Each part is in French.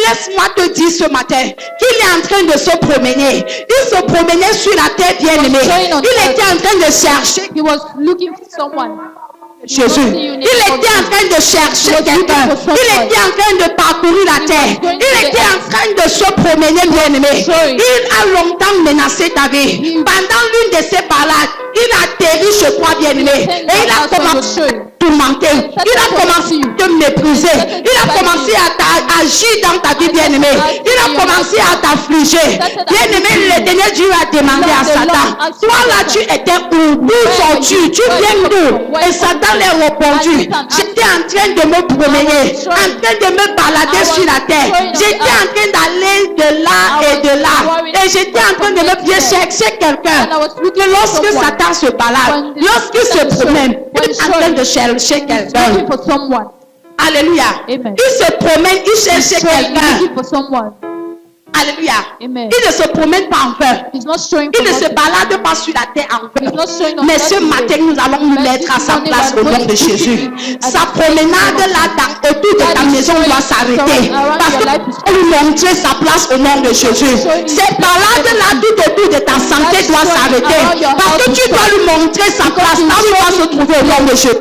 laisse-moi te dire ce matin qu'il est en train de se promener. Il se promenait sur la terre, bien-aimé. Il était en train de chercher. He was looking for someone. Jésus. Il était en train de chercher quelqu'un. Il était en train de parcourir la terre. Il était en train de se promener, bien-aimé. Il a longtemps menacé ta vie. Pendant l'une de ses balades, il a atterri chez toi, bien-aimé. Et il a commencé à tourmenter. Il a commencé à te mépriser. Il a commencé à agir dans ta vie, bien-aimé. Il a commencé à t'affliger. Bien-aimé, l'Éternel Dieu a demandé à Satan, toi là, tu étais où? D'où sors-tu? Tu viens d'où? Et Satan lui a répondu, j'étais en train de me promener, en train de me balader sur la terre. J'étais en train d'aller de là et de là. Et j'étais en train de me chercher quelqu'un. Et lorsque Satan se balade, lorsqu'il se promène, il est en train de chercher quelqu'un. Alléluia. Il se promène, il cherche quelqu'un. Alléluia. Amen. Il ne se promène pas en vain. He's not showing Il ne se for balade pas sur la terre en vain. He's not showing Mais ce matin, nous allons nous mettre à sa place au nom de Jésus. Sa promenade là autour de ta maison doit s'arrêter. Parce que tu dois lui montrer sa place au nom de Jésus. Ces balades là tout autour de ta santé doit s'arrêter. Parce que tu dois lui montrer sa place là où il doit se trouver au nom de Jésus.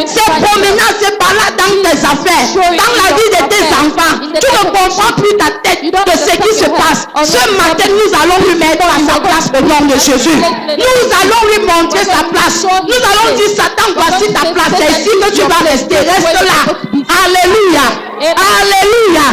Ces promenades, ces balades dans tes affaires, dans la vie de tes enfants, tu ne comprends plus ta tête de ce qui se passe. Ce matin, nous allons lui mettre à sa place au nom de Jésus. Nous allons lui montrer sa place. Nous allons dire, Satan, voici ta place. C'est ici que tu vas rester. Reste là. Alléluia. Alléluia.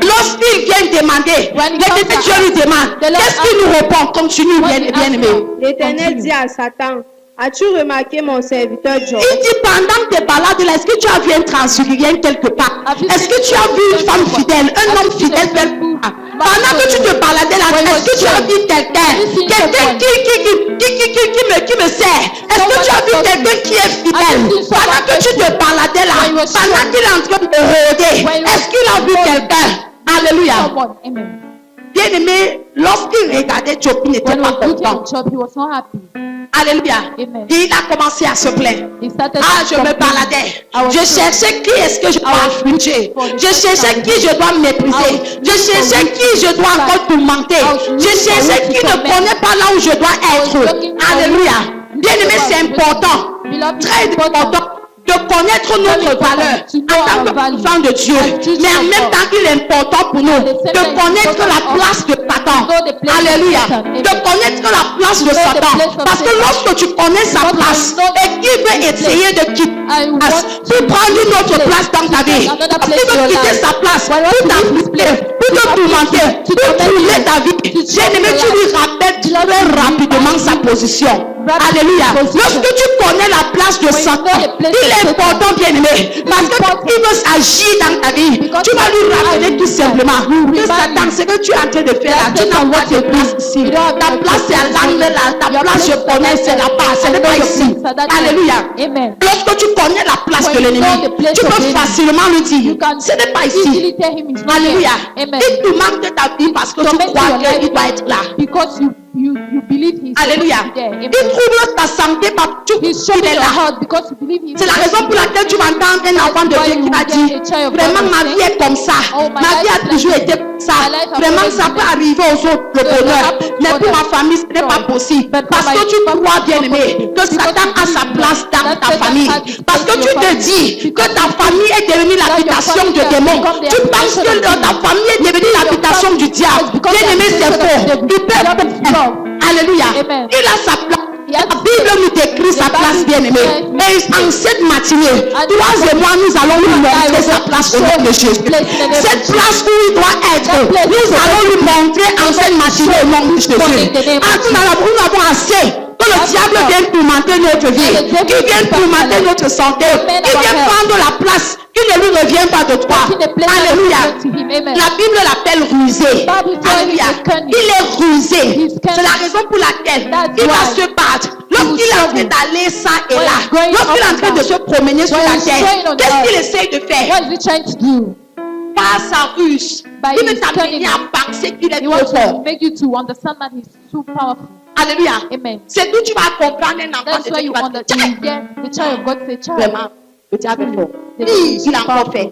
Lorsqu'il vient demander, l'éternel Dieu lui demande, qu'est-ce qu'il nous répond? Continue, bien-aimé. L'Éternel dit à Satan, as-tu remarqué mon serviteur Job? Il dit pendant tes balades, est-ce que tu as vu un transfigurien quelque part? Est-ce que tu as vu une femme fidèle, un homme fidèle quelque part? Pendant que tu te baladais là, est-ce que tu as vu quelqu'un qui me sert? Est-ce que tu as vu quelqu'un qui est fidèle? Pendant que tu te baladais là, pendant qu'il est en train de rôder, est-ce qu'il a vu quelqu'un? Alléluia. Bien aimé, lorsqu'il regardait Job, il n'était pas content. Alléluia. Il a commencé à se plaindre. Je me baladais. Je cherchais qui est-ce que je dois affliger. Je cherchais qui je dois mépriser. Je cherchais qui je dois encore tourmenter. Je cherchais qui ne connaît pas là où je dois être. Alléluia. Bien aimé, c'est important. Très important de connaître notre valeur en tant qu'enfant de Dieu. Mais en même temps, il est important pour nous de connaître la place de Satan. Alléluia. De connaître la place de Satan. Parce que lorsque tu connais sa place et qu'il veut essayer de quitter pour prendre une autre place dans ta vie, parce qu'il veut quitter sa place pour t'affliger, pour te tourmenter, pour brûler ta vie, bien-aimé, tu lui rappelles très rapidement sa position. Alléluia. Lorsque tu connais la place de Satan, il est important, bien-aimé, parce que il veut agir dans ta vie. Tu vas lui rappeler tout simplement que Satan, ce que tu es en train de faire là, tu n'as pas de place ici. Ta place c'est à l'angle là, ta place je connais, c'est là-bas, ce n'est pas ici. Alléluia. Lorsque tu connais la place de l'ennemi, tu peux facilement lui dire, ce n'est pas ici. Alléluia. Il te manque de ta vie parce que tu crois qu'il doit être là. You believe he's Alléluia. there. Il trouve ta santé par tout. He's showing your heart because you believe he's C'est la raison pour laquelle tu vas entendre un enfant de Dieu qui va dire, vraiment ma vie est comme ça. Ma vie a toujours été comme ça. Vraiment ça peut arriver aux autres le bonheur. Mais pour ma famille ce n'est pas possible. Parce que tu crois, bien-aimé, que Satan a sa place dans ta famille. Parce que tu te dis que ta famille est devenue l'habitation de démons. Tu penses que ta famille est devenue l'habitation du diable. Bien-aimé, c'est faux. Il peut. Alléluia. Il a sa place. La Bible nous décrit sa place, bien-aimée. Et en cette matinée, toi et moi, nous allons lui montrer sa place au nom de Jésus. Cette place où il doit être, nous allons lui montrer en cette matinée au nom de Jésus. Nous avons assez que le diable vienne tourmenter notre vie, qu'il vienne tourmenter notre santé, qu'il vienne prendre la place qui ne lui revient pas de toi. Alléluia. La Bible l'appelle rusé. Alléluia. Il est rusé. C'est la raison pour laquelle il va se battre. Lorsqu'il est en train d'aller ça et là, lorsqu'il est en train de se promener sur la terre, qu'est-ce qu'il essaye de faire? Par sa ruse, il veut t'amener à penser qu'il est trop fort. Alléluia. C'est d'où tu vas comprendre un enfant de Dieu qui va te dire, vraiment, le diable est fort. Il a encore fait.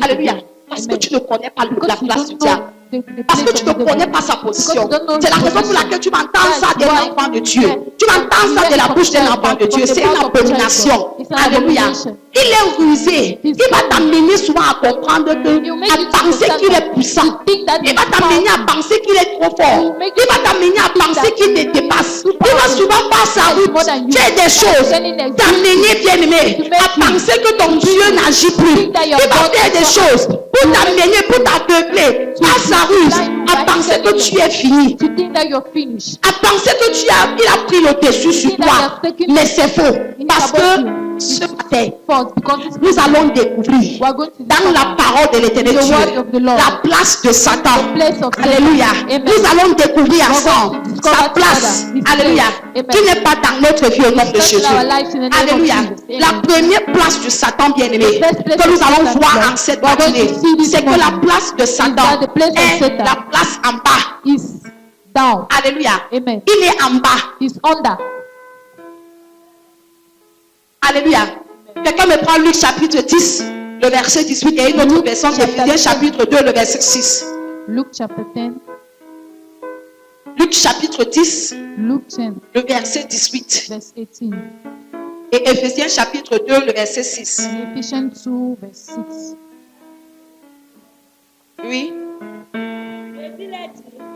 Alléluia. Parce que Amen. tu ne connais pas la Because you place du don't diable. know the Parce que place tu ne of the connais devil. pas sa position. Because you don't know C'est la his raison pour position. laquelle tu m'entends ça That's d'un why enfant de you Dieu. hear- Tu m'entends you ça hear de la from bouche d'un child, enfant de from Dieu. the C'est une mouth of a child of abomination. God. It's an Alléluia. abomination. Il est rusé. He's Il va cunning. t'amener souvent à comprendre que, He'll make à you to penser understand qu'il est that puissant. you think that Il va he's t'amener à powerful. penser qu'il est trop fort. He'll make Il va you t'amener à think penser that qu'il te dépasse. he's Il va souvent par sa He's route more than you. faire des choses. Telling them T'amener, bien-aimé, to make à you penser que ton Dieu n'agit plus. think that your Il va God faire is des not- choses pour t'amener, pour t'aveugler par sa ruse, à penser que tu es fini. To think that you're finished. À penser que il a pris le dessus sur toi. Mais c'est faux. Parce que ce matin, False, because it's nous allons découvrir we are going to dans la parole de l'éternel The Dieu word of the Lord. la place de Satan. The place of Satan. Alléluia. Amen. Nous allons découvrir going ensemble to discover sa place. together his Alléluia. place. Amen. Qui n'est pas dans notre vie au nom de not in Jésus. our lives in the name of Alléluia. Jesus. La Amen. première place du Satan bien-aimé The first place que nous of allons Satan, voir Lord, en cette we are going matinée, to see this c'est que la morning place de Satan that the place of est Satan la place en bas. is down. Alléluia. Amen. Il est en bas. Is under. Alléluia. Quelqu'un me prend Luc chapitre 10, le verset 18 et une autre Luc version, chapitre Éphésiens 10. chapitre 2, le verset 6. Luke chapter 10. Luc chapitre 10, Luke 10, le verset 18. verse 18. Et Éphésiens chapitre 2, le verset 6. And Ephesians 2, verse 6. Oui.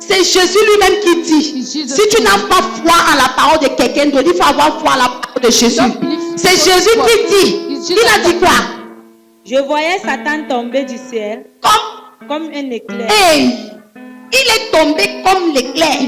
C'est Jésus lui-même qui dit, It's Jesus si tu n'as pas foi en la parole de quelqu'un d'autre, il faut avoir foi en la parole de Jésus. Don't believe C'est people's Jésus word. qui dit. It's Il Jesus a dit that quoi? Je voyais Satan tomber du ciel Comme, comme un éclair. hey, il est tombé comme l'éclair.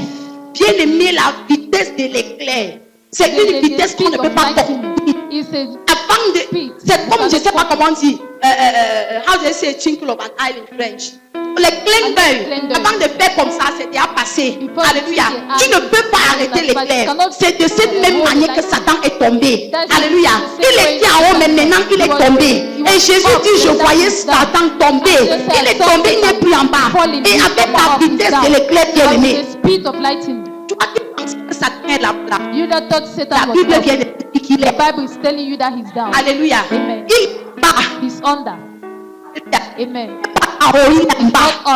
Bien aimé, la vitesse de l'éclair. C'est une vitesse qu'on ne peut pas comprendre. It's a Avant de, c'est comme, je ne sais pas comment on dit, how do you say twinkle of an eye in French? Le clin d'œil, avant de faire comme ça, c'est déjà passé. Alléluia. Tu ne peux pas arrêter l'éclair. C'est de cette même manière que Satan est tombé. Alléluia. Il était en haut, mais maintenant il est tombé. Et Jésus dit, je voyais Satan tomber. Il est tombé, il n'est plus en bas. Et avec la vitesse de l'éclair, bien aimé, the speed of lightning. toi qui penses que Satan est là. You that thought La Satan was Bible up. vient de dire qu'il The est. Bible is telling you that he's down. Alléluia. Amen. Il bat. He's under. Amen.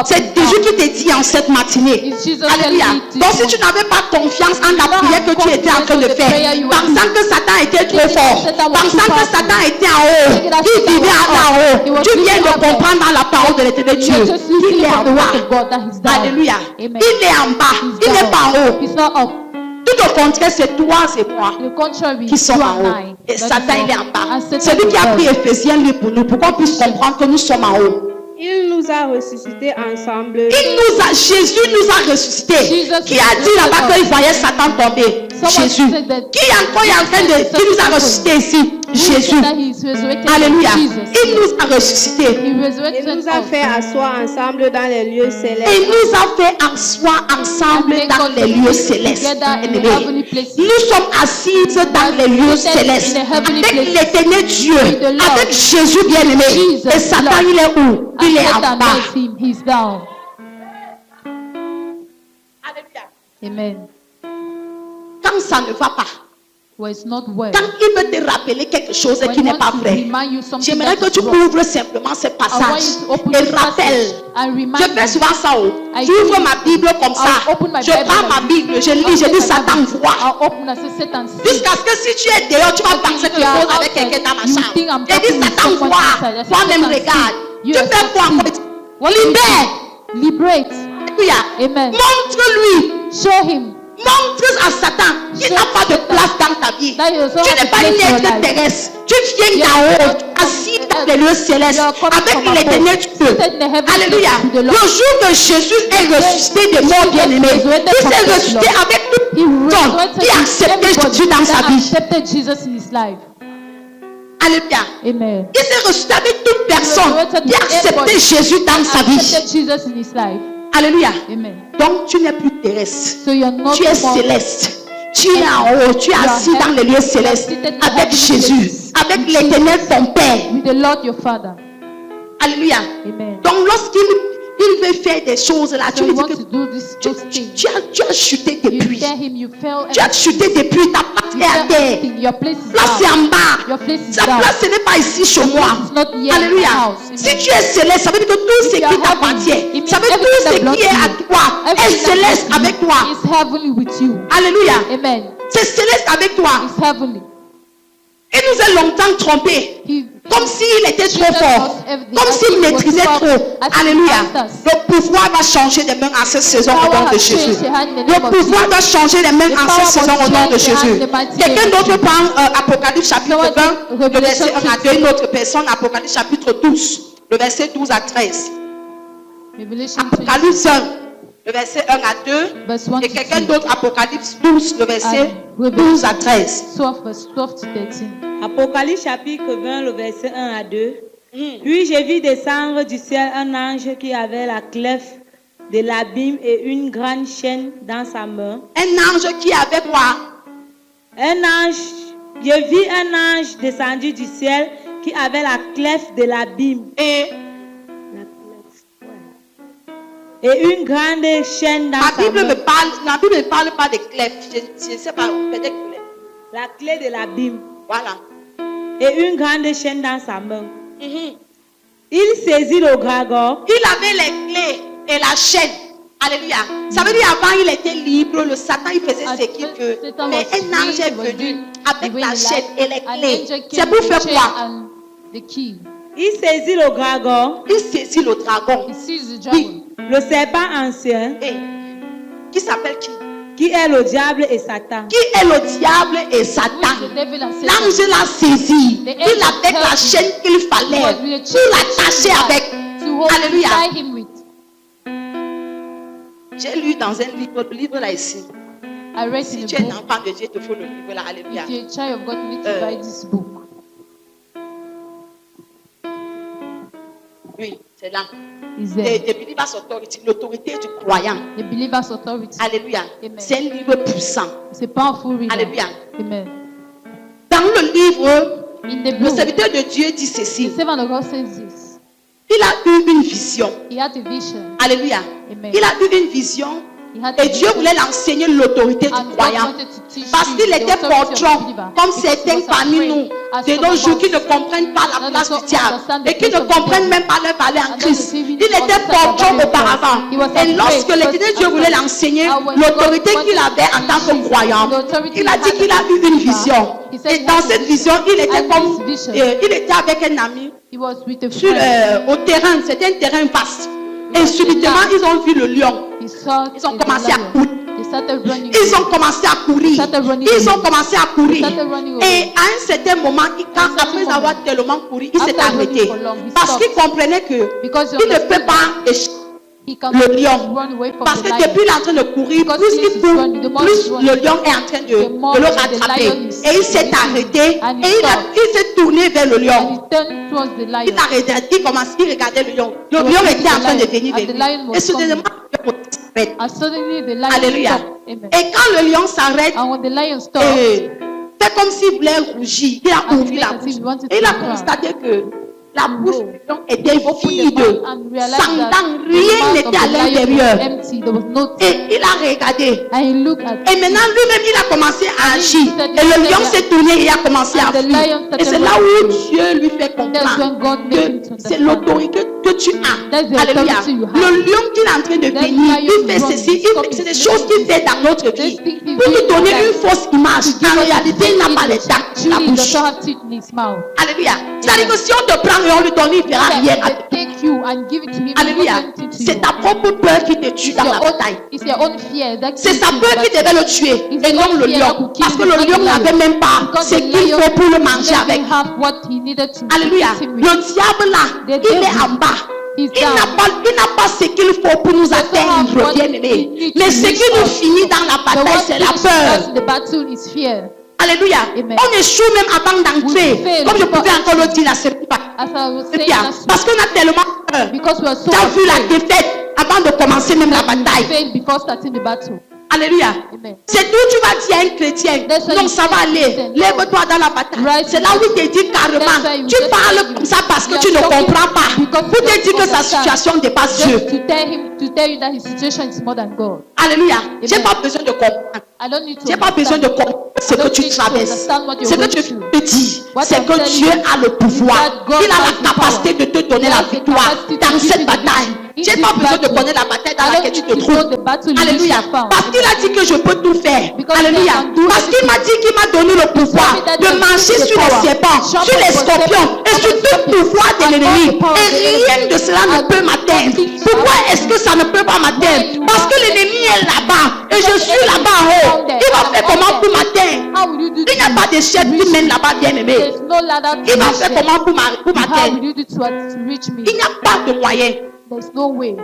C'est Jésus qui te dit en cette matinée. It's Jesus Alléluia. telling you Donc si tu n'avais pas confiance en la prière que tu étais en train de faire, pensant que Satan était trop fort, pensant que Satan était en haut, il vivait en haut, tu viens de comprendre dans la parole de l'éternel Dieu You're just qu'il listening est from en the word of bas. God that he's down. Alléluia. Amen. Il est en bas, He's il n'est down. pas en haut. He's not up. Tout au contraire, c'est toi et moi The contrary, qui sommes you en and haut. I. Et That Satan, is il est up. en bas. And Satan C'est lui qui is a up. pris Éphésiens lui pour nous, pour qu'on puisse comprendre que nous sommes en haut. Il nous a ressuscités ensemble. Jésus nous a ressuscités. Jesus Qui a dit là-bas qu'il voyait Satan tomber? Someone Jésus. said that- Qui encore est en train de, qui nous a ressuscités ici? Jésus. That he is resurrected. Alléluia. Jesus. Il nous a ressuscités. He Il resurrected nous a us. fait asseoir ensemble dans les lieux Et célestes. nous a fait asseoir ensemble dans les lieux célestes. Together in the Bien-aimés. heavenly places. Nous sommes assises dans les lieux célestes avec l'éternel Dieu, avec Jésus bien-aimé. Et Satan, il est où? Il est en Satan bas. knows him. He's down. Amen. Quand ça ne va pas, Well, it's not well. quand il veut te rappeler quelque chose When qui he n'est wants pas to vrai, remind you something j'aimerais that que tu is wrong. ouvres simplement ce I want passage you to open et this rappelle. passage and remind Je fais you. souvent ça. I J'ouvre do. ma Bible comme ça. I'll open my Je Bible prends ma like Bible, je I'll lis, je take dis my Satan Bible. voit. I'll open and say Satan sees. Jusqu'à ce que si tu es dehors, tu vas penser que je cause avec quelqu'un dans ma You chambre. think I'm Et talking dis with Satan someone voit. outside. I say, Toi-même Satan regarde. sees. Tu You fais quoi see. encore? What do you Libère. do? Liberate. Alléluia. Amen. Montre-lui. Show him Montre à Satan qu'il n'a pas de place dans ta vie. that he does not Tu have n'es a pas place une in your être life. terrestre. Tu viens Yes. d'en haut, assis dans les lieux célestes, You are coming avec from l'éternel above. Dieu. Seated in the heavenly Alléluia. places with the Le Lord. jour que Jésus est ressuscité de mort, bien-aimé, resurrected il from s'est death, ressuscité Lord. avec He toute personne resurrected qui a accepté everybody Jésus dans sa that vie. accepted Jesus in his life. Alléluia. Amen. Il s'est ressuscité avec toute personne resurrected qui a accepté everybody Jésus dans sa vie. Accepted Jesus in his life. Alléluia. Amen. Donc tu n'es plus terrestre. So you're not Tu es more- céleste. Tu es en haut. Tu es assis dans les lieux célestes avec Jésus, avec l'éternel ton Père. with the Lord your Father. Alléluia. Amen. Donc lorsqu'il il veut faire des choses là, So tu he lui dis wants que to do those things. tu as chuté You depuis. tell him you fell. Tu as chuté depuis, ta place You est à fell terre. everything. Your place is Place c'est down. en bas. Your place is Sa down. place, ce n'est pas ici chez moi. place is not here in my Alléluia. house. Si Amen. tu es céleste, ça veut dire que tout ce If you qui are t'appartient, heavenly, it ça veut means dire tout ce everything that qui est à belongs to you. toi est Everything that céleste belongs to avec you toi. is heavenly with you. Alléluia. Amen. C'est céleste avec toi. It's heavenly. Il nous a longtemps trompés. He Comme s'il était trop Jesus fort. was everything. Comme As s'il he was maîtrisait powerful. trop. As he Alléluia. masters. Le pouvoir va changer de main à cette saison au Power nom de has Jésus. changed the hand in the Le name of pouvoir Jesus. doit changer de main The à power cette saison must au nom de change the hand Jésus. in the mighty Quelqu'un name of d'autre Jesus. prend Apocalypse chapitre Someone 20, take le verset 1 à Revelation 2. Une autre personne, Apocalypse chapitre 12, le verset 12 à 13. Revelation 20, Apocalypse 1, le verset 1 à 2. verse 1 Et to quelqu'un 2. d'autre, Apocalypse 12, le verset And 12 à 13. 12, verse 12 to 13. Apocalypse chapitre 20, le verset 1 à 2. Puis j'ai vu descendre du ciel un ange qui avait la clef de l'abîme et une grande chaîne dans sa main. Un ange qui avait quoi? J'ai vu un ange descendu du ciel qui avait la clef de l'abîme Et et une grande chaîne dans la sa Bible main. la Bible ne parle pas de clef. Je ne sais pas, peut-être que La clé de l'abîme voilà. et une grande chaîne dans sa main. Il saisit le dragon. Il avait les clés et la chaîne. Alléluia. Ça veut dire avant il était libre, le Satan il faisait ce qu'il veut. Satan Mais was un ange free, est he was venu doing avec the way la he chaîne liked. et les An clés. angel C'est came pour with faire the quoi? chain and the key. Il saisit le dragon, Il saisit le dragon. He sees the Oui. dragon, le serpent ancien, Et qui s'appelle qui? qui est le diable et Satan. Qui est le diable et who is Satan? the devil and Satan. L'ange l'a saisi. The Il angel avait la held chaîne qu'il He fallait was with a pour chain l'attacher avec. to hold Alléluia. tie him with. J'ai lu dans un livre, le livre là ici. I read Si in tu a es book. un enfant de Dieu, il te faut le livre là. Alléluia. If you're a child of God, you need to buy this book. Oui, c'est là. Is The there believer's authority, l'autorité du croyant. the believer's authority? Alléluia. Amen. C'est un livre puissant. It's a powerful reader. Alléluia. Amen. Dans le livre, In the le book, serviteur de Dieu dit ceci. the servant of God says this. Il a eu une vision. He had a vision. Alléluia. Amen. Il a eu une vision. He had a Et Dieu vision. voulait l'enseigner l'autorité du And God croyant. wanted to teach Parce him qu'il the était authority of the fortune, believer. comme Because he certains was parmi afraid, nous, as de some nos of jours, us qui ne comprennent pas la that place don't du diable understand the et qui ne place of the comprennent devil. même pas leur valeur en And Christ. don't even Il était understand fortune the value of auparavant. Christ. He was Et afraid lorsque because l'Éternel Dieu voulait l'enseigner, when God l'autorité wanted qu'il avait en tant que to teach croyant, the authority il a he dit had qu'il a as a eu une believer, vision. he said Et he dans had a cette vision. vision, il était And comme, this vision, il était avec un ami he was with a sur, friend. au terrain. C'était un terrain vaste. Et was subitement, a ils ont vu le lion. He saw Ils ont the commencé à lion. courir. They started running. Ils ont commencé à courir. Started running Ils ont away. commencé à courir. Started running Et away. à un certain moment, après moment, avoir tellement couru, il s'est after running arrêté. for long, he Parce stopped. qu'il comprenait que Because he il ne peut understood pas échapper he can le lion. run away from Parce the que lion. depuis il est en train de courir, Because plus since il he's court, running, the more plus he's running, le lion est en train the more de le the rattraper. lion is Et il s'est chasing arrêté and et he stopped. il s'est tourné vers le And lion. he turned towards the lion. Il arrêtait, il regardait le lion. Le He was lion looking était at en the train de lion, venir and vers the lui. lion was Et soudainement, le lion s'arrête. And suddenly the lion Alléluia. stopped. Amen. Et quand le lion s'arrête, And when the lion stopped, c'est comme s'il voulait rougir. Il a And ouvert la he bouche. wanted Et il a to cry. constaté que la bouche du lion était opened vide, the mouth and realized sans that dents, the rien mouth n'était of à the lion was l'intérieur. empty. There was no teeth. Et il a regardé. And he looked at Et maintenant lui-même, il a commencé à And he agir. said- Et le lion s'est tourné et il a commencé à And the fuir. lion started Et c'est là running. où Dieu lui fait That's when comprendre God made him to que c'est understand. l'autorité que tu as. That's the Alléluia. authority you have. Le lion qu'il est en train de That venir, lion il fait running, ceci, stop c'est it. des choses qu'il fait dans notre vie. These things he Pour nous did donner in une fausse image. To give En us réalité, il n'a pas les dents dans la Actually, he bouche. doesn't have teeth in his mouth. Alléluia. C'est-à-dire que si on te prend et on lui donne, il ne fera That rien. they take you and give it to him. Alléluia. He won't do anything to C'est you. ta propre peur qui te tue It's dans your la own- bataille. It's your own fear. That C'est kills sa you, peur qui but devait le tuer it's et your non own le fear lion. that could kill Parce que him, le not lion the lion. n'avait même pas Because ce the qu'il lion faut pour le manger didn't avec. have what he needed to Alléluia. feed him Le with. diable là, The il est devil en bas. is Il n'a down. pas ce qu'il faut pour nous have atteindre, what bien-aimés. he needs Mais to ce reach qui nous us. finit dans la The bataille, one c'est la finishing peur. us in the battle is fear. Alléluia. Amen. On échoue même avant d'entrer. We fail Comme je before pouvais encore le dire la semaine As I was saying bien. last Parce qu'on a tellement peur. week, because we are so Tu as vu la afraid défaite avant de commencer même la that we bataille. fail before starting the battle. Alléluia. Amen. C'est d'où tu vas dire à un chrétien, That's why non, you ça say va to aller. Christian, Lève-toi dans la bataille. Right. C'est là où il te dit carrément, That's why you tu just parles tell comme ça parce que you tu ne are talking comprends pas. because Pour you te don't dire que sa understand. situation dépasse Dieu. Just to tell you that his situation is more than God. Alléluia. J'ai Amen. pas besoin de comprendre. I don't need to J'ai pas besoin de understand. comprendre ce I que don't tu need to traverses. understand what you're Ce que going tu through. te dis, What c'est I'm que telling Dieu you a le pouvoir. is that God Il a has la the capacité power. de te donner He la has the victoire capacity to dans give cette you the bataille. victory. J'ai In pas this besoin de battle. connaître la bataille I dans don't laquelle tu need te to know trouves. the battle in which Alléluia. you are found. Parce qu'il a dit que je peux tout faire. Because Alléluia. I can do Parce qu'il m'a dit qu'il m'a donné le pouvoir me that de he has marcher given me sur les power. serpents, Trample sur les upon scorpions serpents, et sur upon tout scorpions, pouvoir de and all l'ennemi. the power of Et the rien enemy. de cela ne And peut m'atteindre. nothing shall Pourquoi harm est-ce you. que ça ne peut pas m'atteindre? Why you Parce que are l'ennemi est là-bas et je Because the suis enemy là-bas en is haut. down there. Il va I'm faire up comment there. pour m'atteindre? How will you do Il n'y a pas de chef qui mène là-bas, bien aimé. There's no ladder to Il va reach faire there. comment pour How m'atteindre? will you do to reach me? Il n'y a pas de moyen. There's no way.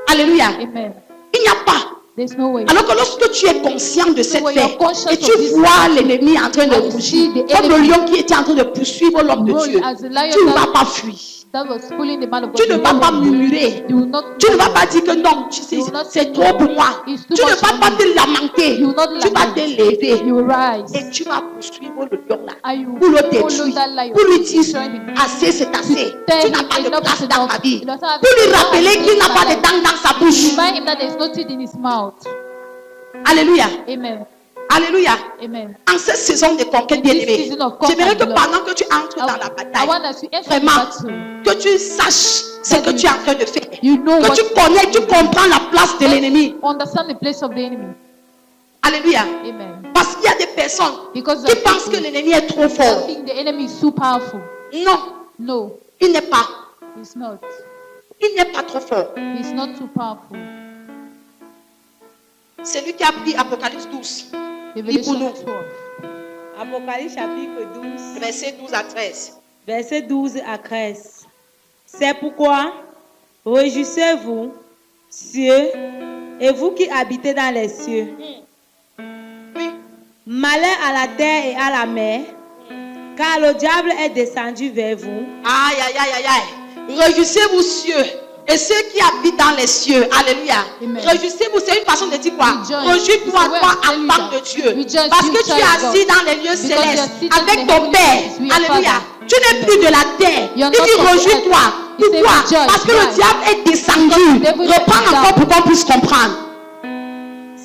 Alléluia. Amen. Il n'y a pas. There's no way. Alors que lorsque tu es conscient de cette when fait you're conscious et tu of this vois l'ennemi en train de and you rougir, see the comme le enemy lion qui était en train de poursuivre l'homme de roar Dieu, as a lion tu ne that- vas pas fuir. That was pulling the man of God. Tu ne You vas will pas not- murmurer. You will not. Tu ne vas pas dire que non, tu sais, You will not c'est say trop no. pour moi. It's Tu too ne much vas for pas me. te lamenter. You will not Tu vas lament. te lever You will rise. et tu vas poursuivre le lion là. And you Pour le follow détruire. that lion. Pour lui dire, Destroy him. assez c'est assez. tell Tu n'as him pas de enough place is dans enough. ta vie. He doesn't have Pour lui enough rappeler in qu'il n'a my pas de life. dents dans sa bouche. Remind him that there's no teeth in his mouth. Alléluia. Amen. Alléluia. Amen. En cette saison de conquête, In bien this aimé, season of conquest, j'aimerais que beloved, pendant que tu entres dans la I bataille, want us to enter the vraiment, battle. que tu saches ce que tu es en train de faire. You know Que what tu connais, tu comprends la place de l'ennemi. Understand the place of the enemy. Alléluia. Amen. Parce qu'il y a des personnes Because qui of pensent que people l'ennemi est trop that fort. think the enemy is so powerful. Non, No, il n'est pas. he's not. Il n'est pas trop fort. He's not too powerful. C'est lui qui a pris Apocalypse 12, Revelation nous. 12. Apocalypse chapitre 12, versets 12 à 13. versets 12 à 13. C'est pourquoi, réjouissez-vous, cieux, et vous qui habitez dans les cieux. Oui. Malheur à la terre et à la mer, car le diable est descendu vers vous. Aïe, aïe, aïe, aïe, aïe. Réjouissez-vous, cieux, et ceux qui habitent dans les cieux. Alléluia. Amen. Réjouissez-vous, c'est une façon de dire quoi? Rejoice. Réjouis-toi, It's a way toi, of telling enfant you de that. Dieu. Rejoice, Parce you que tu es child of assis God. dans les lieux Because you are célestes seated in avec the ton heavenly Père. places with your Alléluia. Father. Tu n'es plus de la terre. You are Il not dit of the réjouis-toi. earth. He said, Pourquoi? rejoice. Parce que le Why? diable est descendu. Because the devil is Reprends down. encore pour qu'on puisse comprendre.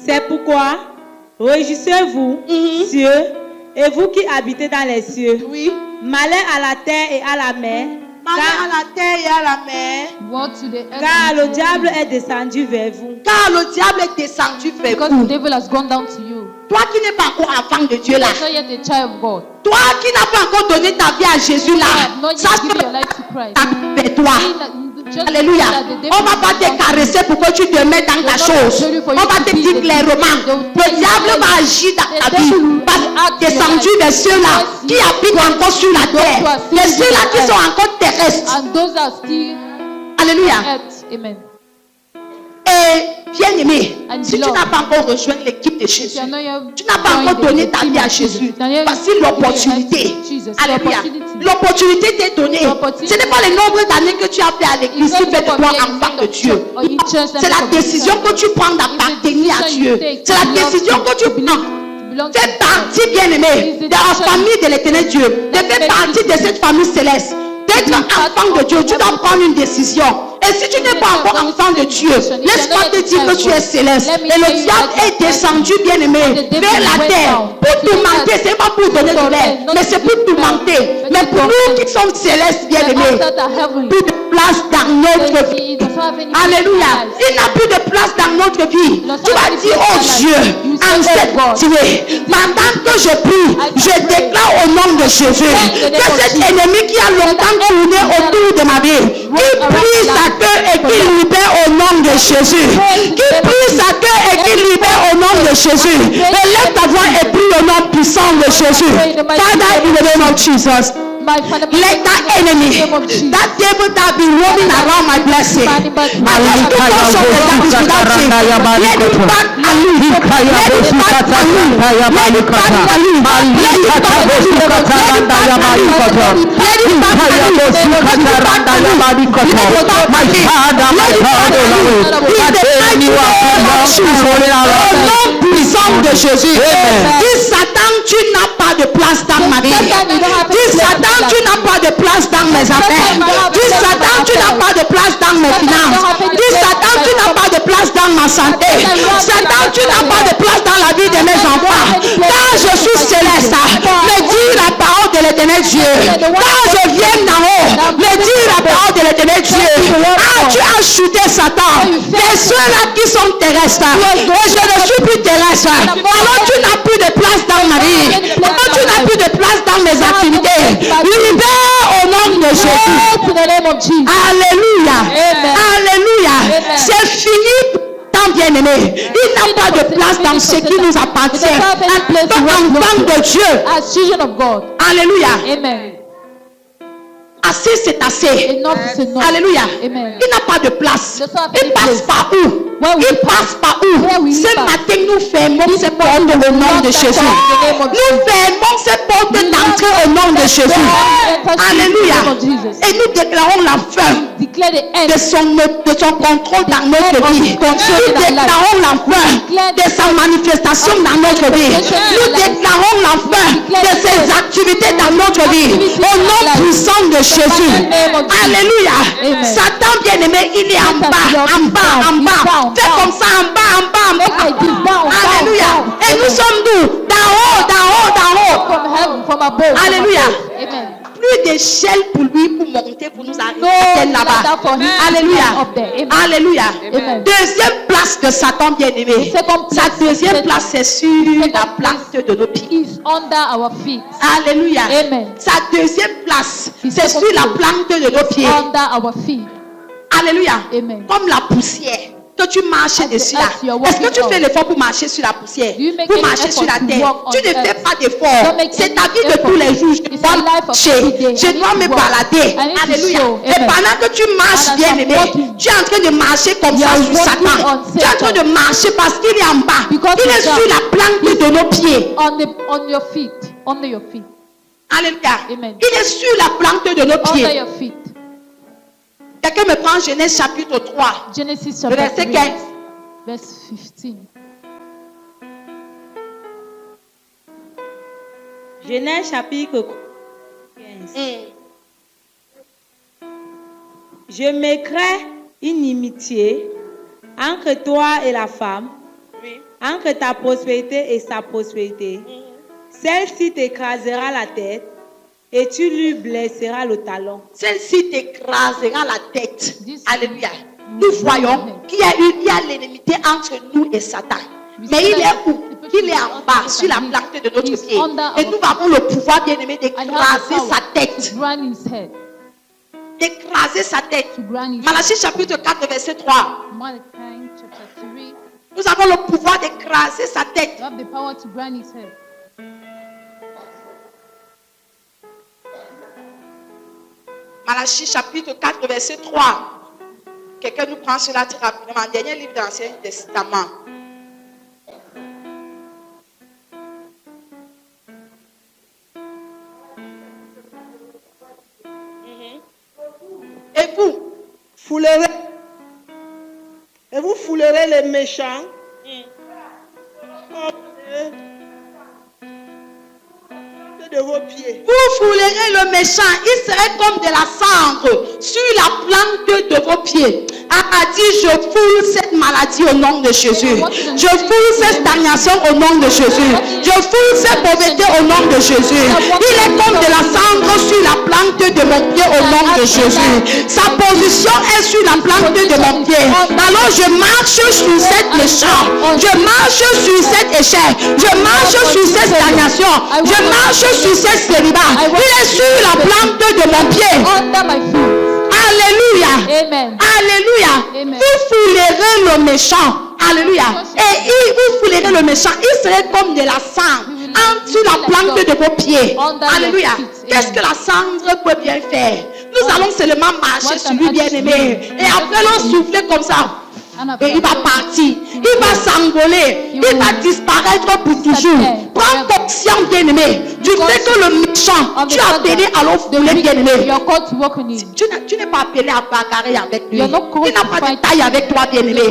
C'est pourquoi, réjouissez-vous, Mhm. cieux, et vous qui habitez dans les cieux. Oui. Malheur à la terre et à la mer, Malheur à la terre et à la mer. Woe to the earth. car and le to the diable sea. est descendu vers vous. Car le diable est descendu vers Because vous. the devil has gone down to you. Toi qui n'es pas encore enfant de Dieu là. You're not yet a child of God. Toi qui n'as pas encore donné ta vie à Jésus You là. have not Ça yet given your life to Christ. vers toi. Just Alléluia. that the devil On va pas has te gone to you. caresser pour que tu te mettes dans ta chose. On va te dire clairement. Le diable va agir dans ta vie. Parce que descendu vers ceux-là qui habitent encore sur la terre. Et ceux-là qui sont encore terrestres. And those are still Alléluia. earth. Amen. Et bien aimé, And si tu beloved, n'as pas encore rejoint l'équipe de If Jésus, you are not yet tu n'as pas joined encore the donné ta team vie à of Jesus, Jésus. you are not yet Voici given your life l'opportunité. to Jesus. Alléluia. L'opportunity. L'opportunité t'est donnée. L'opportunity. Ce n'est pas le nombre d'années que tu as fait à l'église It's qui not fait de about toi being enfant in de the Dieu. church or in church C'est la and become décision que tu prends d'appartenir à Dieu. C'est la décision que tu prends. belong to Fais partie, bien-aimé, de la famille de l'éternel Dieu. De faire partie de cette famille céleste. D'être enfant de Dieu, tu dois prendre une décision. Et si tu n'es pas encore enfant de Dieu, laisse-moi te dire que tu es céleste. Et le diable est descendu, bien-aimé, vers la terre pour tourmenter. Ce n'est pas pour donner de l'air, mais c'est pour tourmenter. Mais pour nous qui sommes célestes, bien-aimés, plus de place dans notre vie. Alléluia. Il n'a plus de place dans notre vie. Tu vas dire, oh Dieu, en cette tuée, pendant que je prie, je déclare au nom de Jésus que cet ennemi qui a longtemps tourné autour de ma vie, qui prie sa queue et qui libère au nom de Jésus, qui prie sa queue et qui libère au nom de Jésus, élève ta voix et prie au nom puissant de Jésus. Father, in the name of Jesus. Let that enemy, that devil that be roaming around my blessing, let it back and leave. Let it back and leave. Let it back and leave. Let it back and leave. Let it back and leave. Let it back and leave. My Father, my Father, in the mighty name of Jesus. nom de Jésus. Dis Satan, tu n'as pas de place dans ma vie. Dis Satan, tu n'as pas de place dans mes affaires. Dis Satan, tu n'as pas de place dans mes finances. Dis Satan, tu n'as pas de place dans ma santé. Satan, tu n'as pas de place dans la vie de mes enfants. Car je suis céleste, me dit la parole de l'éternel Dieu. Car je viens d'en haut, me dit la parole de l'éternel Dieu. Ah, tu as chuté Satan. Et ceux-là qui sont terrestres, et je ne suis plus terrestre. Alors tu n'as plus de place dans ma vie. Alors tu n'as plus de place dans mes activités. Libère au nom de Jésus. Alléluia. Alléluia. C'est fini. Bien-aimé, il n'a pas de place dans ce qui nous appartient en tant qu'enfant de Dieu. Alléluia. Amen. Assez, c'est assez. Alléluia. Amen. Il n'a pas de place. Il passe par où? Il passe par où? Ce matin, nous fermons ces portes au nom de Jésus. Nous fermons ces portes d'entrée au nom de Jésus. Alléluia. Et nous déclarons la fin de son contrôle dans notre vie. Nous déclarons la fin de sa manifestation dans notre vie. Nous déclarons la fin de ses activités dans notre vie. Au nom puissant de Jésus. Alléluia. Satan bien-aimé, il est en bas, en bas, en bas. Fais comme ça, en bas, en bas. Alléluia. Et nous sommes d'où? D'en haut, d'en haut, d'en haut. Alléluia. Plus d'échelle pour lui pour monter, pour nous arriver là-bas. Alléluia. Alléluia. Deuxième place de Satan bien-aimé. Sa deuxième place c'est sur la plante de nos pieds. Alléluia. Sa deuxième place c'est sur la plante de nos pieds. Alléluia. Comme la poussière que tu marches dessus là. Est-ce que tu fais l'effort pour marcher sur la poussière? Pour marcher sur la terre? Tu ne fais pas d'effort. C'est ta vie de tous les jours. Je dois marcher. Je dois me balader. Alléluia. Et pendant que tu marches bien aimé, tu es en train de marcher comme ça sur Satan. Tu es en train de marcher parce qu'il est en bas. Il est sur la plante de nos pieds. On your feet. Under your feet. Alléluia. Amen. Il est sur la plante de nos Under pieds. your feet. Quelqu'un me prend Genèse chapitre 3. Genesis Le chapter verset 3, 15. verse 15. Genèse chapitre 15. Je mettrai une inimitié entre toi et la femme, entre ta prospérité et sa prospérité. Celle-ci t'écrasera la tête et tu lui blesseras le talon. Celle-ci t'écrasera la tête. Alléluia. Nous voyons qu'il y a l'énimité entre nous et Satan. Mais il est où? Il est en bas, sur la plante de notre pied. Et nous avons le pouvoir, bien-aimé, d'écraser sa tête. D'écraser sa tête. Malachie chapitre 4, verset 3. Nous avons le pouvoir d'écraser sa tête. Malachie chapitre 4, verset 3. Quelqu'un nous prend cela très rapidement. Dernier livre de l'Ancien Testament. Et vous foulerez les méchants. De vos pieds. Vous foulerez le méchant, il serait comme de la cendre sur la plante de vos pieds. A dit, je foule cette maladie au nom de Jésus. Je foule cette stagnation au nom de Jésus. Je foule cette pauvreté au nom de Jésus. Il est comme de la cendre sur la plante de mon pied au nom de Jésus. Sa position est sur la plante de mon pied. Alors je marche sur cette méchant. Je marche sur cette échelle. Je marche sur cette stagnation. Je marche sur cette célibat. Il est sur la plante de mon pied. Alléluia. Amen. Alléluia. Amen. Vous foulerez le méchant. Alléluia. Et vous foulerez le méchant. Il serait comme de la cendre sur la plante de vos pieds. Alléluia. Qu'est-ce que la cendre peut bien faire? Nous allons seulement marcher sur lui, bien-aimé. Et après, l'on souffler comme ça. Et il va partir, il va s'envoler, il va disparaître pour toujours. Prends conscience, bien-aimé, du fait que le méchant, tu as appelé à l'offre, bien-aimé. Tu n'es pas appelé à bagarrer avec lui. Il n'a pas de taille avec toi, bien-aimé.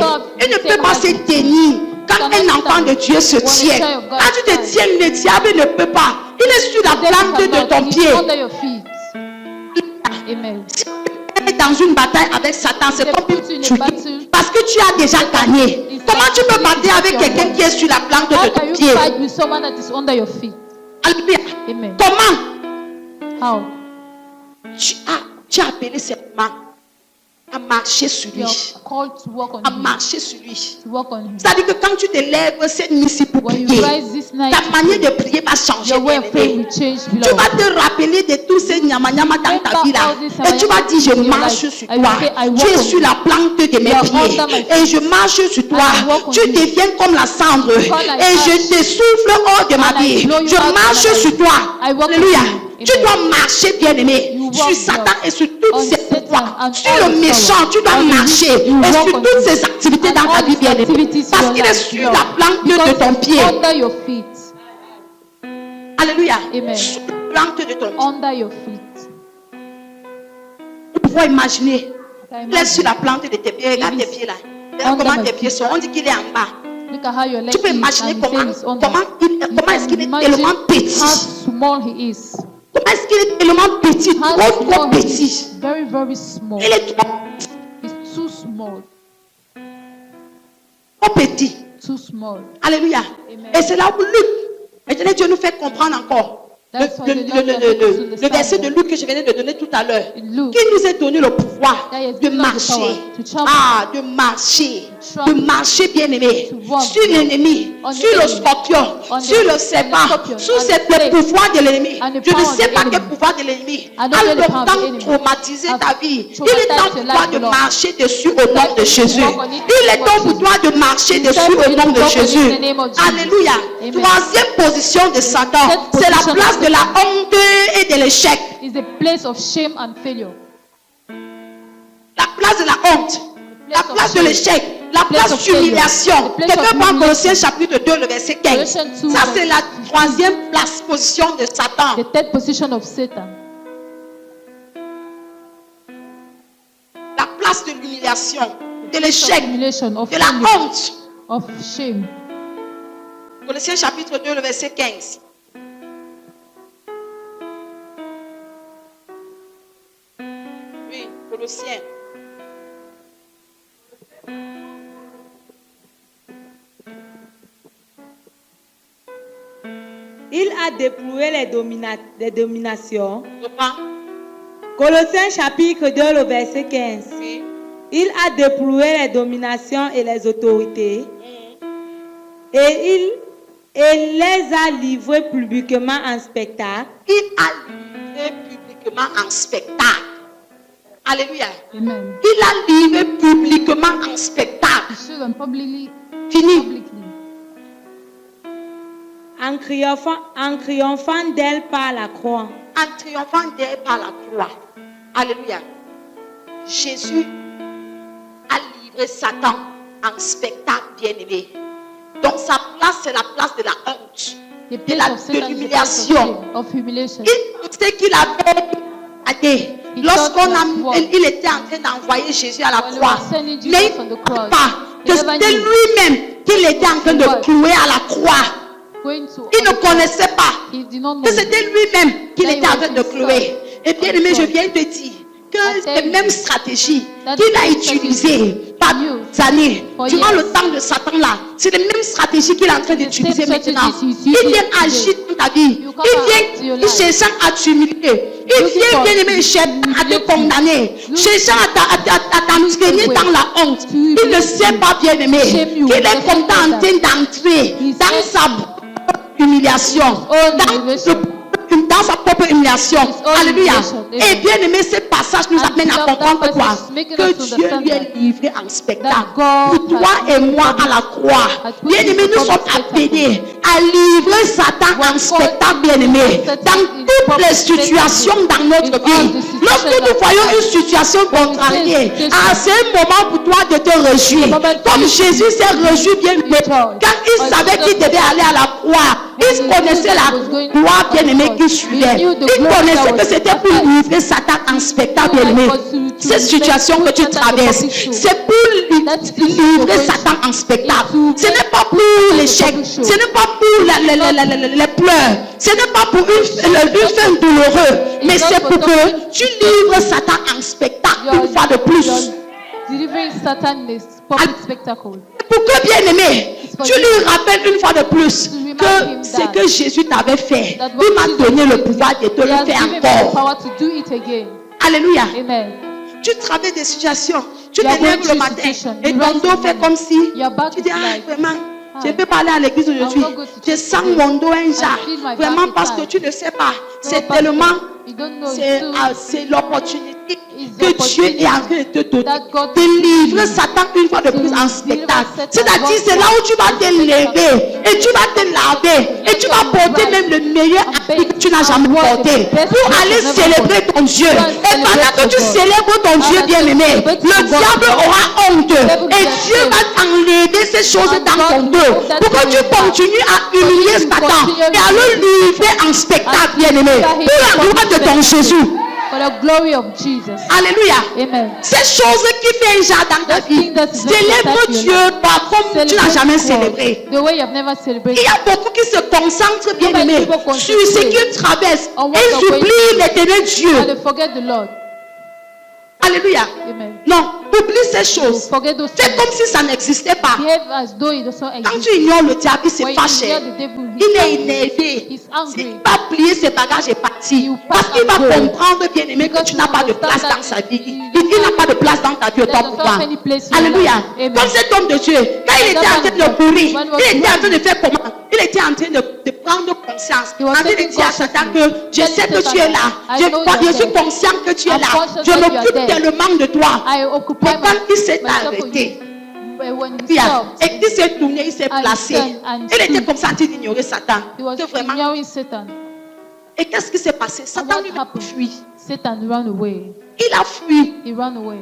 Il ne peut pas se tenir. Quand Quand un enfant de Dieu se tient, quand tu te tiens, le diable ne peut pas. Il est sur la plante de ton pied. Under your feet. Amen. Si tu es dans une bataille avec Satan, c'est comme put you in a tu battle. parce que tu as déjà gagné. Comment tu peux battre avec quelqu'un qui est sur la plante How de can ton you pied? fight with someone that is under your feet? Alléluia. Amen. Comment How? tu as appelé simplement à marcher sur You lui. are called to walk on À him. marcher sur lui. To walk on him. C'est-à-dire que quand tu te lèves cette nuit pour When you prier, rise this night, ta manière de prier va changer. your way of praying bien-aimé. will change. Tu beloved. vas te rappeler de tous ces nyama-nyama dans ta vie là. Et tu vas dire, je marche sur toi. Tu es sur la plante de mes pieds. Et je marche sur toi. Tu deviens comme la cendre. Et je te souffle hors de ma vie. Je marche sur toi. Alléluia. Tu dois marcher, bien-aimé, sur Satan et sur toutes ses pouvoirs. Sur le méchant, tu dois marcher. Et sur toutes ses activités dans ta vie, bien-aimé. Parce qu'il est sur la plante de ton pied. Under your feet. Alléluia. Amen. Sur la plante de ton pied. Under your feet. Tu peux imaginer. Can Il est sur imagine? la plante de tes pieds. Regarde tes pieds là. Regarde comment tes pieds sont. On dit qu'il est en bas. Look at how your leg Tu peux is imaginer and the comment, tail is under. comment est-ce qu'il est Imagine tellement petit. how small he is. Comment est-ce qu'il est tellement petit, How trop small he petit. is. Very, very small. Il est trop He's too small. petit. Too small. Alléluia. Amen. Et c'est là où Luc, maintenant Dieu nous fait comprendre encore. That's why the Lord wants us to Le understand verset de Luc que je venais de donner tout à l'heure. In Luke, Qui nous a donné le pouvoir that he has de given us the marcher. power to travel. Ah, de marcher. travel. De marcher, bien-aimé. To walk. Sur l'ennemi, On the sur le enemy. scorpion, On the- sur le on the serpent, scorpion. sur On the le snake. pouvoir de l'ennemi. And the Je ne power of sais the pas enemy. quel pouvoir de l'ennemi I don't a know the power of the longtemps enemy. traumatisé Have ta vie. Il est traumatized temps pour your toi life, de Lord. marcher dessus au nom de Like Jésus. to walk on it, Il est Lord temps pour Jesus. toi de marcher It's dessus time au for you nom to de walk on it in Jésus. the name of Jesus. Alléluia. Amen. Troisième position de Satan, Cette c'est la position place de de la honte et de l'échec. Is the place of shame and failure. La place de la honte, la place of place de shame, l'échec, la place place of failure, d'humiliation. the place Quelqu'un of prend humiliation. Colossiens chapitre 2, le verset 15. Colossians 2, Ça, c'est la verset 15. troisième place, position de Satan. The third position of Satan. La place de l'humiliation, de l'échec, Humiliation, of de la failure, honte. of shame. Colossiens chapitre 2, le verset 15. Oui, Colossiens. Il a déploué les dominations. Reprends. Colossiens chapitre 2, le verset 15. Oui. Il a déploué les dominations et les autorités. Et il les a livrés publiquement en spectacle. Il a livré publiquement en spectacle. Alléluia. Amen. Il a livré publiquement en spectacle. He showed them publicly. Fini. En triomphant d'elle par la croix. En triomphant d'elle par la croix. Alléluia. Jésus a livré Satan en spectacle, bien-aimé. Donc sa place, c'est la place de la honte, The de place of Satan is the place of l'humiliation. shame, of humiliation. Il pensait qu'il avait gagné. Il était en train d'envoyer Jésus à la When they croix. were sending Jesus Mais il on the ne cross, savait pas que he never c'était knew. lui-même qu'il était en train de What? clouer à la croix. Going to Il ne connaissait pas He did not know. que c'était lui-même qu'il That he était en was train de himself. clouer. Et bien aimé, je viens te dire que les mêmes stratégies qu'il a utilisées par des années durant le temps de Satan là, c'est les mêmes stratégies qu'il est en train d'utiliser maintenant. Il vient agir dans ta vie. Il vient cherchant à t'humilier. Il vient, bien aimé, cherchant à te condamner, cherchant à t'entraîner dans la honte. Il ne sait pas, bien aimé, qu'il est comme en train d'entrer dans sa propre humiliation, dans sa propre humiliation. Alléluia. Et bien aimé, ce passage nous amène à comprendre quoi? Que Dieu lui est livré en spectacle. Pour toi et moi à la croix. Bien aimé, nous sommes appelés à livrer Satan en spectacle, bien aimé. Dans toutes les situations dans notre vie. Lorsque nous voyons une situation contrariée, c'est un moment pour toi de te réjouir. Comme Jésus s'est réjoui, bien aimé. Quand il savait qu'il devait aller à la croix, il connaissait la gloire, bien aimé, qui suivait. Il connaissait que c'était pour livrer Satan en spectacle, bien aimé. Cette situation que tu traverses, c'est pour livrer Satan en spectacle. Ce n'est pas pour l'échec, trouble show. ce n'est pas pour les pleurs, ce n'est pas pour une fin douloureuse, mais c'est pour que tu livres Satan en spectacle une fois de plus. Delivering Satan is public spectacle. Pour que, bien aimé, tu lui rappelles une fois de plus To remind que him ce that- que Jésus t'avait fait, That il m'a what donné Jesus le did, pouvoir de te He le has faire given me the encore. power to do it again. Alléluia. Amen. Tu traverses des situations, tu You are te lèves going le through matin situation. et You ton rise dos in the fait morning. comme si Your back tu is dis, like, vraiment, ah, je peux pas aller à l'église aujourd'hui. not go to Je church sens today. mon dos un genre. feel my Vraiment back parce is que hard. tu ne sais pas. C'est Pastor, tellement, you don't know c'est l'opportunité It's que the Dieu est en train de te donner. that God De livrer Satan une fois de to plus en deliver spectacle. Satan C'est-à-dire, once c'est là où tu vas te more. lever et tu vas te laver et tu vas porter même le meilleur habit que tu n'as jamais porté pour aller célébrer ton Dieu. Et pendant que tu célèbres ton Dieu bien-aimé, le diable aura honte et Dieu va t'enlever ces choses dans ton dos pour que tu continues à humilier Satan et à le livrer en spectacle bien-aimé pour la gloire de ton Jésus. for the glory of Jesus. Alléluia. Amen. Ces choses qui fait un genre dans ta vie, célèbre Dieu pas comme tu n'as jamais célébré. The way you have never Il celebrated. y a beaucoup qui se concentrent bien aimé sur ce qu'ils traversent et ils oublient l'éternel Dieu. And they forget the Lord. Alléluia. Amen. Non, oublie ces choses. Forget those C'est things. comme si ça n'existait pas. Behave as though it doesn't Quand exist. tu ignores le diable, il se When you fâche. hear the devil, Il est énervé. He's angry. Il va plier ses bagages et partir. You Parce qu'il va pass and go. comprendre, bien aimé, que Because tu n'as pas de you place understand dans sa that vie. you- Il n'a pas de place dans ta vie autant There pour does toi. not any place in your Alléluia. life. Amen. Comme cet homme de Dieu, quand il était en train de courir, il était en train de faire comment? Il était en train de prendre conscience. He was En train de taking dire à Satan que je sais que tu es là. I Je, know je you're suis there. conscient que tu es I'm là. conscious Je that you are m'occupe there. tellement de toi. I occupy Pourtant, il s'est myself for arrêté. you. But when you Bien. stopped, Et il s'est tourné, il s'est And placé. turned and Il était stood. comme ça en train d'ignorer Satan. he was Que vraiment. ignoring Satan. Et qu'est-ce qui s'est passé? And Satan what lui happened? fuit. Satan ran away. Il a fui. He ran away.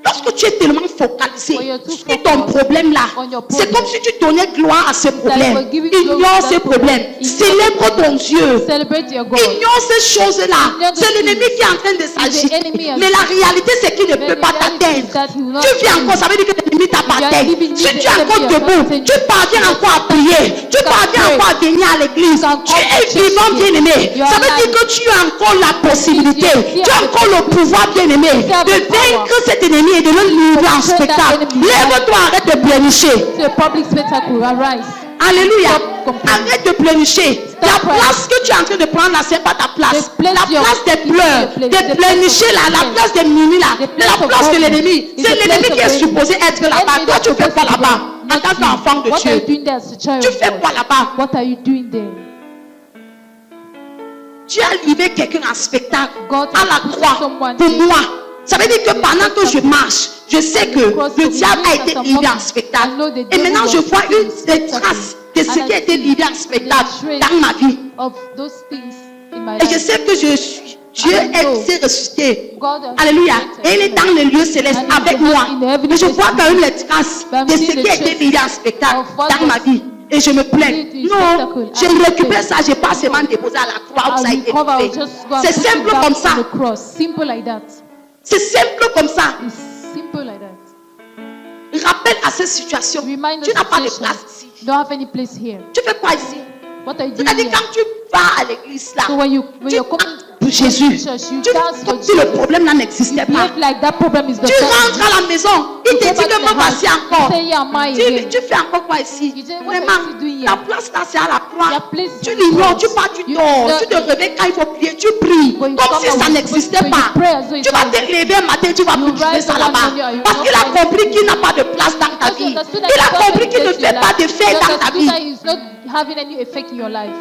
Lorsque tu es tellement focalisé When you're too sur ton focused problème là, on your c'est problem. comme si tu donnais gloire à ce problème. you're giving glory Ignore to ces that problem. problèmes. Ignore Célèbre ton Dieu. Celebrate your God. Ignore ces choses-là. Ignore C'est the l'ennemi things. qui est en train de the s'agiter. enemy has- Mais la réalité, c'est qu'il ne But peut the pas reality is that t'atteindre. he will not Tu vis atteint encore, ça veut dire que l'ennemi t'a pas You are atteint. living Si with tu es the encore enemy of debout, atteint tu you. parviens encore à prier. Tu can parviens pray. encore à venir à l'église. You can Tu come es to church vivant, again. bien-aimé. You Ça are veut dire alive. que tu as encore la possibilité. You Tu as encore le pouvoir, bien-aimé, You have de the power. vaincre cet ennemi et de le livrer en Control that spectacle. enemy. Lève-toi, arrête de pleurnicher. To a public spectacle, arise. Alléluia. Stop complaining. Arrête de pleurnicher. La crying. place que tu es en train de prendre là, c'est pas ta place. The place La you are- place des is pleurs, the place- des the pleurnichés place là, of la pain. place des mini là, The c'est place la of place de mourning l'ennemi. is C'est the l'ennemi place qui of est pain. supposé être là-bas. enemy Toi, that's tu fais supposed quoi to be là-bas there, en not tant you. qu'enfant de What are you Dieu? doing there as a child Tu of fais God? quoi là-bas? What are you doing there? Tu as livré quelqu'un en spectacle God à la has put croix someone pour there. moi. Ça veut dire que pendant que je marche, je sais que le diable a été livré en spectacle. Et maintenant, je vois des traces de ce qui a été livré en spectacle dans ma vie. Of those things in my Et je life. sais que je suis. Dieu s'est ressuscité. God has Alléluia. resurrected. Et il est dans les lieux célestes And avec he's moi. in the heavenly Et je vois places. quand même les traces But I'm de ce seeing qui the a été traces livré en spectacle of what dans ma was vie. Et je me plains. lead to Non, spectacle. je I récupère say, ça. Je n'ai pas seulement déposé à la croix où ça a I'll été recover, I'll fait. just go and C'est put it simple down comme on ça. the cross. Simple like that. C'est simple comme ça. It's simple like that. Rappelle à cette situation. Remind Tu us n'as pas de situation. place ici. You don't have any place here. Tu fais quoi ici? What are you doing C'est-à-dire here? quand tu vas à l'église là, So when tu you're coming danses pour Jésus. to church, you Tu dance for comme si le Jesus. problème là n'existait pas. Behave like that problem is the Tu rentres problem. à la maison, il te You go dit back que to me the voici house. encore. You say, yeah, my again. Tu fais encore quoi ici? You say, what are Vraiment, you doing here? la place là c'est à la croix. Your place is Tu on the l'ignores, cross. tu pars, tu You dors, don't- tu te réveilles quand il faut prier, tu pries. But you Comme come si out ça with- n'existait but you pas. pray as though it Tu vas doesn't. te lever un matin, tu vas You plus trouver rise ça one là-bas. morning and you Parce will qu'il a not find compris qu'il n'a pas de place dans ta Because you vie. understood that Il a God compris qu'il ne has fait blessed pas your de life. fait You dans ta understood that vie. He's not having any effect in your life.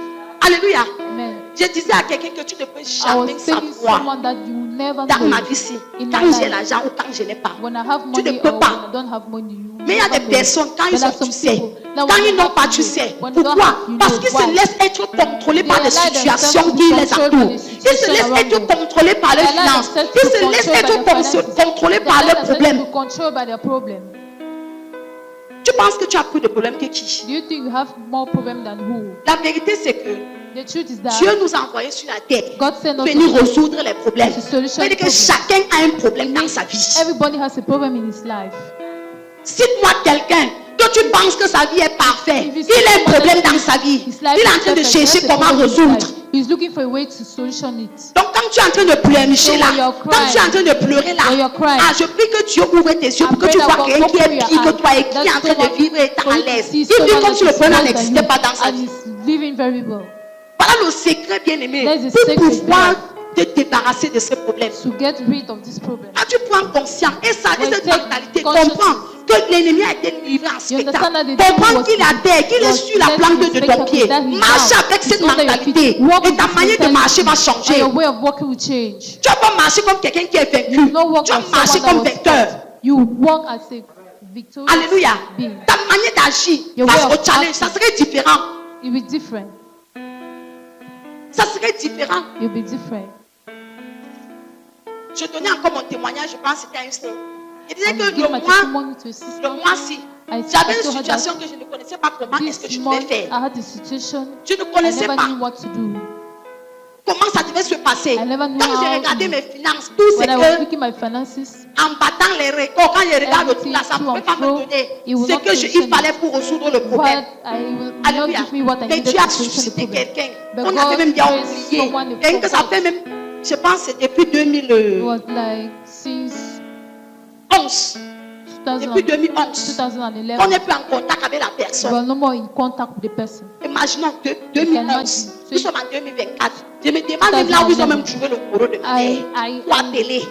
Alléluia. Amen. Je disais à quelqu'un que tu ne peux I jamais was telling savoir someone that you will never dans ma know vie si in my quand j'ai life. l'argent ou quand je n'ai pas. When I have Tu ne money peux or pas. when I don't have money, you will Mais il y a never des know. personnes, quand ils There ont, are some tu sais, people, now quand when ils you n'ont have pas, to tu know. sais. When you don't Pourquoi? have, you Parce know. qu'ils se Why? laissent être contrôlés par They des allow situations themselves to qui be les controlled by entourent. the Ils se situation laissent around être them. contrôlés par They leurs allow finances. themselves to Ils be se laissent controlled by être their finances. contrôlés They par allow leurs themselves to problèmes. be controlled by their problem. Tu penses que tu as plus de problèmes que qui? Do you think you have more problem than who? La vérité, c'est que The truth is that Dieu nous a envoyés sur la terre God sent pour us venir to- résoudre les problèmes. to solution C'est-à-dire que problems. chacun a un problème dans sa vie. Everybody has a problem in his life. Cite-moi quelqu'un que tu penses que sa vie est parfaite, If you il a un see problème that dans sa vie. his Il life est en is train de perfect, he chercher has a comment problem in his résoudre. life. He's looking for a way to solution it. Donc quand tu es en train de pleurnicher So là, when you're quand tu es en train de pleurer là, when you're crying, je prie que Dieu ouvre tes yeux I pour que pray tu that vois God quelqu'un qui open est your pire que eyes. toi et qui est en That's train so de vivre et for à you to l'aise. see Il vit someone comme si le that is problème worse than n'existait you pas dans sa and vie. is living very well. Voilà le secret, bien-aimé, That is the pour secret, pouvoir beloved. te débarrasser de ce problème. To get rid of this problem. Quand tu prends conscience et When cette take mentalité, consciousness. comprends que l'ennemi a été livré en You spectacle. understand that the devil Comprends was qu'il est à terre, qu'il est was sur la left plante in de ton spectacle, pied. that he's Marche down. avec cette It's under your feet. mentalité Walk et with ta this manière de marcher va mentality, changer. and your way of walking will change. Tu vas pas marcher comme quelqu'un qui est vaincu. You will not walk Tu vas as marcher someone that comme was vainqueur. fought. You walk as a victorious Alléluia. being. Ta manière d'agir Your face way au of challenge, ça acting. serait différent. It will be different. Ça serait différent. It will be different. Je donnais encore mon témoignage, je pense que c'était à une sœur. Il disait I'm que giving my testimony to a le sister. mois-ci, I j'avais une told her situation that que je ne connaissais pas comment est-ce que this je devais month faire. I had a situation Je ne I connaissais never pas knew what to do. comment ça devait se passer. I never knew Quand j'ai how regardé to- mes finances, tout c'est When I was que looking at my finances, en battant les records, quand je regarde tout everything là, ça ne to pouvait and pas me fro, donner it will ce not que il solution fallait pour résoudre le problème. what I will not Alléluia. give me what I Mais needed Dieu a to solution the suscité problem. quelqu'un. But On God avait même bien raised oublié. someone Et que ça forgot. fait même, je pense, c'est depuis It 2011. was like since Depuis 2011. 2011. On n'est plus en contact avec la We personne. were no more in contact with the person. Imaginons que can 2011, imagine. nous sommes en 2024. Je me demande même là où ils ont même trouvé le courroux de I- la télé.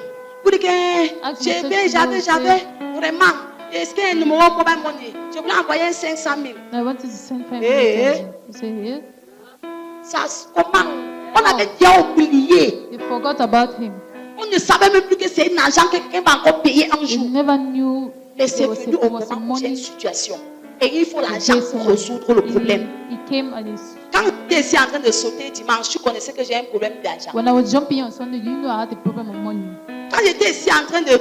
Pour dire que Ask yourself j'avais tomorrow, vraiment. Est-ce qu'il y a un numéro pour moi? Je voulais envoyer 500 000. I wanted to send Eh, 500,000. You say, yeah? Ça, comment? On avait déjà oublié. You forgot about him. On ne savait même plus que c'est un agent que quelqu'un va encore payer un You jour. never knew Mais c'est there was venu au was a moment où j'ai une money. situation. Et il faut l'argent Yes, pour résoudre le problème. He came and he's, Quand tu étais en train de sauter dimanche, tu connaissais que j'ai un problème d'argent. when I was jumping on Sunday, you know I had a problem of money. Quand j'étais ici en train de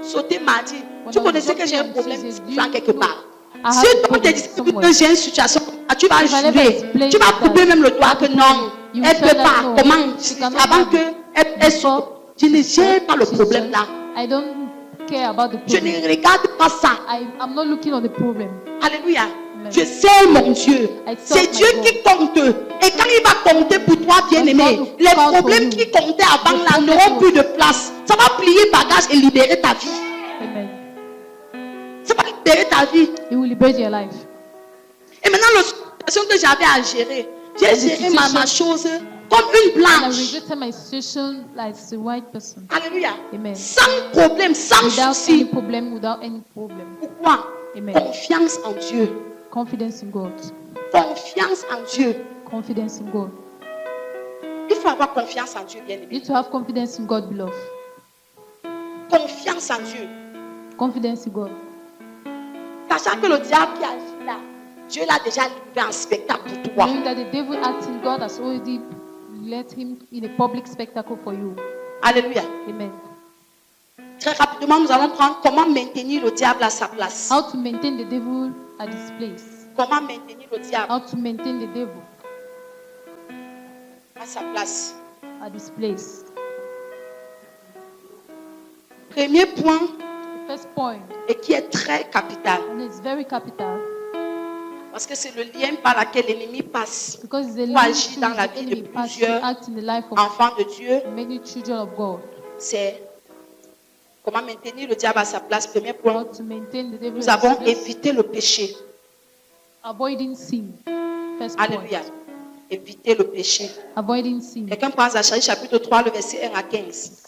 sauter mardi, When tu I was connaissais que j'ai un jumping on problème Tuesday, d'argent quelque part. I had Si a on te problem dit somewhere. que j'ai une situation, tu vas If I never jurer, explain tu vas that, couper même le doigt que non, you elle ne say peut that pas. no, Comment she cannot avant have qu'elle saute, je ne gère pas le She's problème là. I don't care about the Je problem. ne regarde pas ça. I'm not looking on the problem. Alléluia. Amen. Je sais mon Dieu. I C'est serve Dieu my qui compte. Et quand il va compter pour toi, bien-aimé, God will les count for problèmes you. qui comptaient avant The là problem n'auront will- plus de place. Ça va plier bagage et libérer ta vie. Amen. Ça va libérer ta vie. It will liberate your life. Et maintenant, la situation que j'avais à gérer, j'ai And the géré ma situation- chose comme une And I blanche. regretted my situation like a white person. Alléluia. Amen. Sans problème, sans Without any souci. problem, without any problem. Pourquoi? Amen. Confiance en Dieu. Confidence in God. Confiance en Dieu. Confidence in God. Il faut avoir confiance en Dieu, You bien-aimé. need to have confidence in God, beloved. Confiance en Dieu. Confidence in God. Sachant que le diable qui agit là, Dieu l'a déjà livré en spectacle pour toi. Knowing that the devil acting, God has already let him in a public spectacle for you. Alléluia. Amen. Très rapidement, nous allons prendre comment maintenir le diable à sa place. How to maintain the devil at his place. Comment maintenir le diable How to maintain the devil à sa place. at his place. Premier point, The first point, et qui est très capital, and it's very capital parce que c'est le lien par lequel l'ennemi passe because it's a pour link agir to dans la the vie de enemy pass to plusieurs act in the life of enfants de Dieu. many children of God. C'est comment maintenir le diable à sa place. Premier point, How to maintain the devil nous at avons his place. évité le péché. Avoiding sin. First point. Alléluia. Éviter le péché. Avoiding sin. Quelqu'un prend Zacharie chapitre 3, le verset 1 à 15.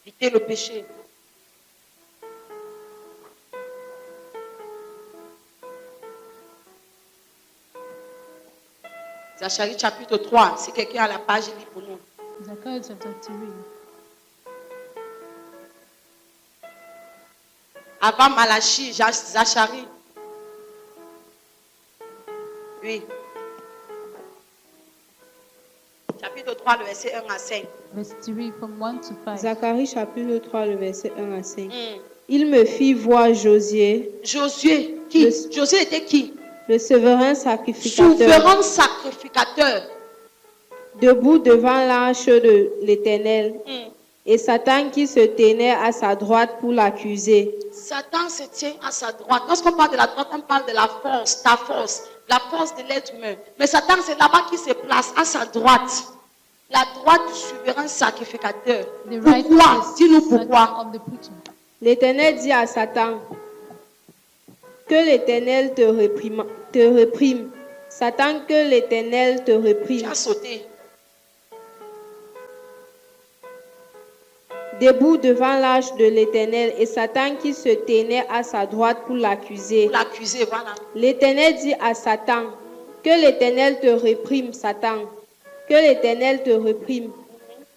Éviter le péché. Zacharie chapitre 3, si quelqu'un a la page, il lit pour nous. Zechariah chapter 3. Avant Malachie, Zacharie. Oui. Chapitre 3, le verset 1 à 5. Verse 3 from 1 to 5. Zacharie chapitre 3, le verset 1 à 5. Hmm. Il me fit voir Josué, Josué, qui? Le- Josué était qui? le souverain sacrificateur, souverain sacrificateur. debout devant l'arche de l'Éternel, et Satan qui se tenait à sa droite pour l'accuser. Satan se tient à sa droite. Lorsqu'on parle de la droite, on parle de la force, ta force, la force de l'être humain. Mais Satan, c'est là-bas qui se place à sa droite. La droite du souverain sacrificateur. The right Pourquoi? hand Dis-nous pourquoi. of the preacher. L'Éternel dit à Satan, que l'Éternel te réprime. Satan, que l'Éternel te Tu réprime. as sauté. Debout devant l'arche de l'Éternel, et Satan qui se tenait à sa droite pour l'accuser. Pour l'accuser, voilà. L'Éternel dit à Satan, que l'Éternel te réprime, Satan, que l'Éternel te réprime.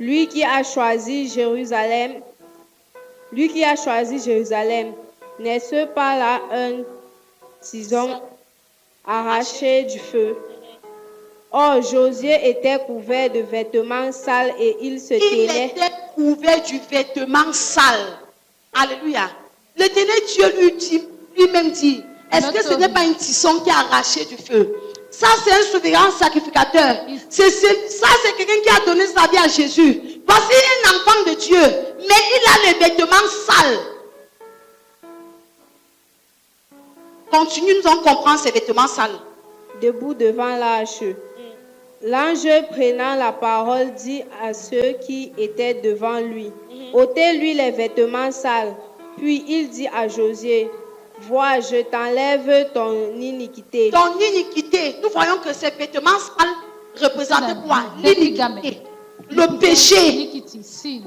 Lui qui a choisi Jérusalem, n'est-ce pas là un tison arraché du feu? Or, Josué était couvert de vêtements sales et il se Il tenait. était couvert du vêtement sale. Alléluia. L'Éternel Dieu lui-même dit, est-ce que ce n'est pas un tisson qui a arraché du feu? Ça, c'est un souverain sacrificateur. Ça, c'est quelqu'un qui a donné sa vie à Jésus. Voici un enfant de Dieu, mais il a les vêtements sales. Continue, nous allons comprendre ces vêtements sales. Debout devant l'arche. L'ange prenant la parole dit à ceux qui étaient devant lui, ôtez-lui les vêtements sales. Puis il dit à Josué, vois, je t'enlève ton iniquité. Ton iniquité, nous voyons que ces vêtements sales représentaient quoi? L'iniquité, le péché. Iniquity, sin.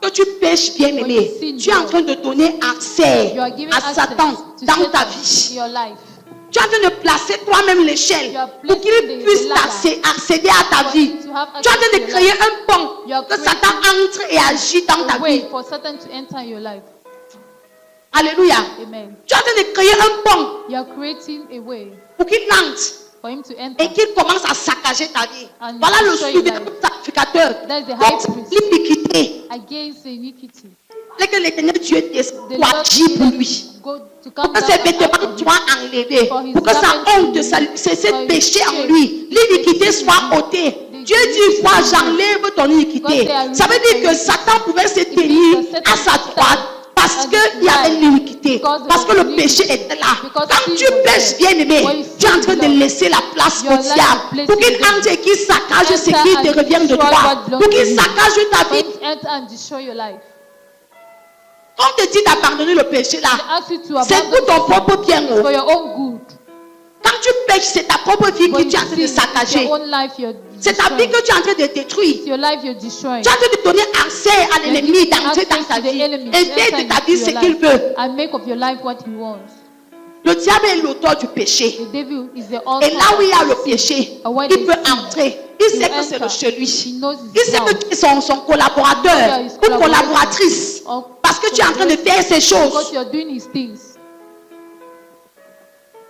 Que tu pêches, bien-aimé, tu es en train de donner accès You are giving à Satan access to dans ta Satan vie. in your life. Tu es en train de placer toi-même l'échelle You are pour qu'il placing puisse the ladder accéder à ta for vie. him to have Tu es en access train to de your créer life. un pont You are que Satan entre et agit dans ta A way vie. for Satan to enter your life. Alléluia. Amen. Tu es en train de créer un pont You are creating a way pour qu'il entre for him to enter. et qu'il commence à saccager ta vie. And Voilà le destroy your souverain life. sacrificateur. That's the high Contre priest. l'iniquité. Against the iniquity. C'est que l'Éternel Dieu The doit Lord agir pour needed lui. to go to Pour come que down ses and vêtements out of soient him. enlevés, For his pour que sa garment honte, to ce his péché en shame, lui, l'iniquité his soit sin. ôtée. The Dieu dit, sin vois, is j'enlève ton iniquité. God say, Ça veut dire que Satan pouvait se tenir means that à sa Satan droite parce and qu'il y avait right. l'iniquité, Because parce que of le iniquity. péché était là. Because Quand sin tu was pêches, there. bien aimé, When you tu es en sin, train de Lord, laisser la place your au life diable is placed pour qu'il in the entre et qu'il saccage ce Enter qui te and revient de destroy toi, what belongs pour to qu'il you. saccage ta For vie. him to enter and destroy your life. Quand on te dit d'abandonner le péché là, They ask you to c'est abandon pour ton propre bien. for your own good. Quand tu pêches, c'est ta propre vie que When tu es you en train de sin, it's saccager. your own life you're C'est ta vie destroying. que tu es en train de détruire. It's your life you're destroying. Tu es en train de donner accès à l'ennemi You're giving d'entrer dans access ta to the vie enemy et to faire enter de ta into vie your ce qu'il life veut. and make of your life what he wants. Le diable est l'auteur du péché. The devil is the Et author là où il y a of le sin. péché, And when il they peut sin, entrer. Il he sait will que c'est enter. le chez lui. He knows Il his sait que ground. tu es son collaborateur Yeah, his ou collaboratrice. Or Parce que tu es en train de faire ces because choses. you're doing his things.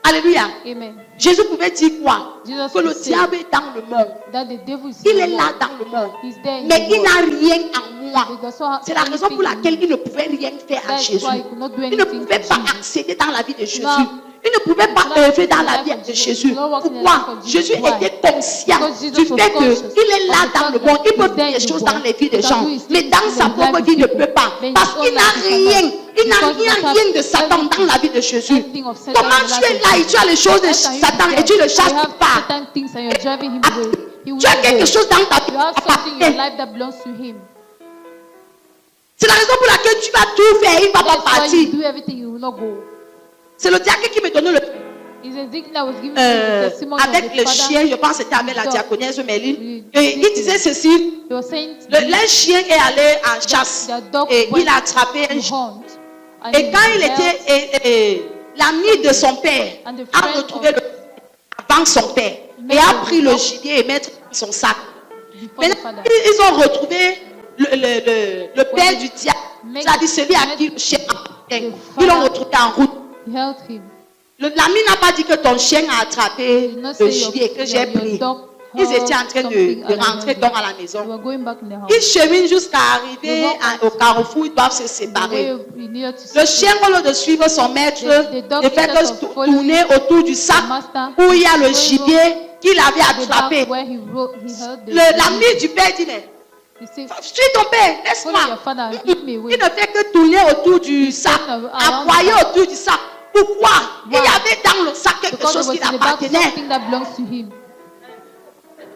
Alléluia. Amen. Jésus pouvait dire quoi? Jesus Que le could say diable est dans le monde. that the devil is Il in est the là world. dans le monde. He's there in Mais the il world. n'a rien en moi. He does not have C'est la raison pour anything in laquelle him. il ne pouvait rien faire à That's Jésus. why he could not do Il ne anything pouvait for pas Jesus. accéder dans la vie de Jésus. No. Il ne pouvait pas No. œuvrer dans la No. vie de Jésus. No. No. Pourquoi? No. Jésus Why? était conscient Because Jesus du was fait conscious qu'il est là of the dans le fact monde. Il that peut he's faire there des in the choses world. dans les vies des He can gens. do his Mais things dans in sa the propre life of vie, il ne people. peut pas. But in Parce his qu'il own n'a life, he rien. cannot. Il n'a Because he rien, does not rien de have Satan dans everything. la vie de Jésus. Everything of Satan Comment in the tu life es of là et Jesus. tu as les choses de How can you Satan be et tu there? le chasses You have pas? certain things and you're driving him away. He will Tu as not quelque go. chose dans ta vie. You have something in your life that belongs to him. C'est la raison pour laquelle tu vas tout faire, il ne va pas That's why partir. you do everything, you will not go. C'est le diacre qui me donnait le It's a thing that was given to the testimony avec of the le father. chien, je pense que c'était avec la dog. diaconesse Méline. Oui. Et il disait ceci, They were saying le chien est allé en chasse the dog et went il a attrapé un to chien. hunt. And Et he quand il held était, l'ami de son père And the a friend retrouvé of- le avant son père et a pris le gibier et mettre dans son sac. before the Maintenant, father. ils ont retrouvé le père du diable. Make- C'est-à-dire celui à qui le chien appartient. Ils l'ont retrouvé en route. He held him. L'ami n'a pas dit que ton chien a attrapé He did not le say gibier que j'ai your pris. dog Ils étaient en train de rentrer donc à la They maison. were going back in the house. Ils cheminent jusqu'à arriver au carrefour, ils doivent se The séparer. way we needed to Le separate. chien, au lieu de suivre son maître, The dog ne fait instead of que following tourner autour du sac the master, où il y a le he gibier qu'il avait The attrapé. back where he heard the L'ami du père dit, mais he said, suis ton père, follow your laisse-moi. father, give me Il away. ne fait que tourner autour du sac, aboyer autour du sac. Pourquoi? Il y avait dans le sac quelque Because it chose was qui in the back appartenait. something that belongs to him.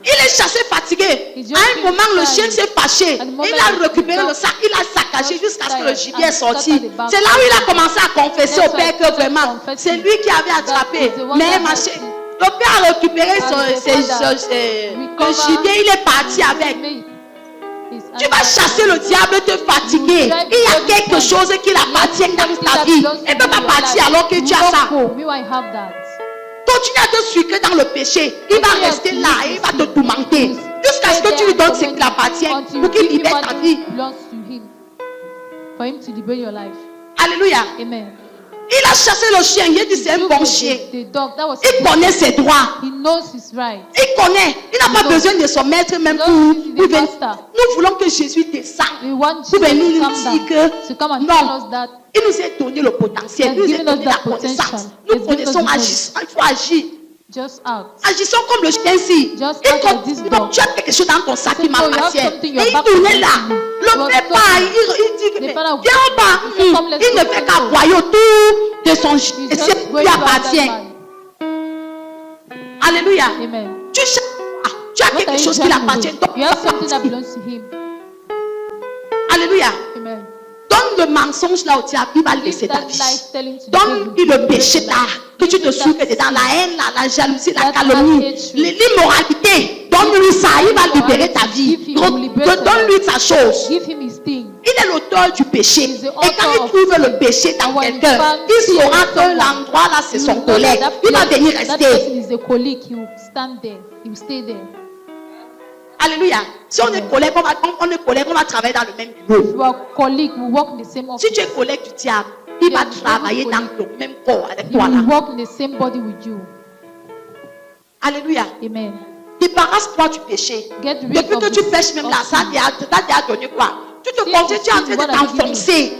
Il est chassé, fatigué. He's À just un moment, le tired. chien s'est fâché. At the moment, Il a the récupéré dog le sac, il a saccagé was jusqu'à ce que le tired gibier est and sorti. scattered the bag. C'est là où il a commencé à confesser That's au why père he que started vraiment, confessing c'est lui qui avait attrapé. that is the one Mais that marché. has Le père a récupéré And the father le gibier, il est parti avec. Tu vas chasser le diable te fatiguer. Il y a quelque chose qui appartient dans ta vie. Il ne peut pas partir alors que tu as ça. Continue à te sucrer dans le péché. Il va rester là et il va te tourmenter. Jusqu'à ce que tu lui donnes ce qui appartient pour qu'il libère ta vie. For him to liberate your life. Alléluia. Amen. Il a chassé le chien. Il a dit c'est un bon chien. The dog, that was Il connaît ses droits. he knows his right. Il connaît. Il n'a pas besoin de son maître même pour venir. Nous voulons que Jésus descende. We want Pour Jesus venir to nous come dire down, que to come and tell non. us that Il nous a donné le potentiel. Il nous a donné la connaissance. Nous connaissons, agissons. Il faut agir. just act. Agissons comme le chien-ci. Just Il act like this tu dog. as quelque chose dans ton sac qui Simple, you have m'appartient. something Et in your il back tournait là. pocket. Le You fait have pas. something. Il dit que The mais, father viens en bas. he said, "Come, let's Il go ne to fait the qu'aboyer autour de son He's chien. just C'est going lui to that appartient. man. Alléluia. Amen. Tu as What are quelque you chose qui trying to l'appartient. do? You have something that belongs to him. Alléluia. Amen. Donne le mensonge là au diable, il va Give laisser ta that vie. life telling to the Donne-lui devil. le péché là, que tu te souffres dedans, la haine, la jalousie, la That calomnie, hatred. l'immoralité. Donne-lui ça, il va libérer ta vie. Donne-lui sa chose. Give him his thing. Il est l'auteur du péché. He's the Et quand author il of trouve sin. le péché dans And when he quelqu'un, finds il sin saura in que someone, l'endroit là, c'est you son know that collègue. that Il va place- venir That rester. person is a colleague. He will stand there. He will stay there. Alléluia. Si on est collègue, on est collègue, on va travailler dans le même bureau. If you are colleague, we work in the same office. Si tu es collègue du diable, il va Yeah, travailler very dans le même corps avec He toi là. will work in the same body with you. Alléluia. Amen. Débarrasse-toi du péché. Get rid Depuis of que tu this- pêches même là, of ça sin. t'a déjà donné quoi? Tu te This concentres, tu es en is train de what I'm giving t'enfoncer.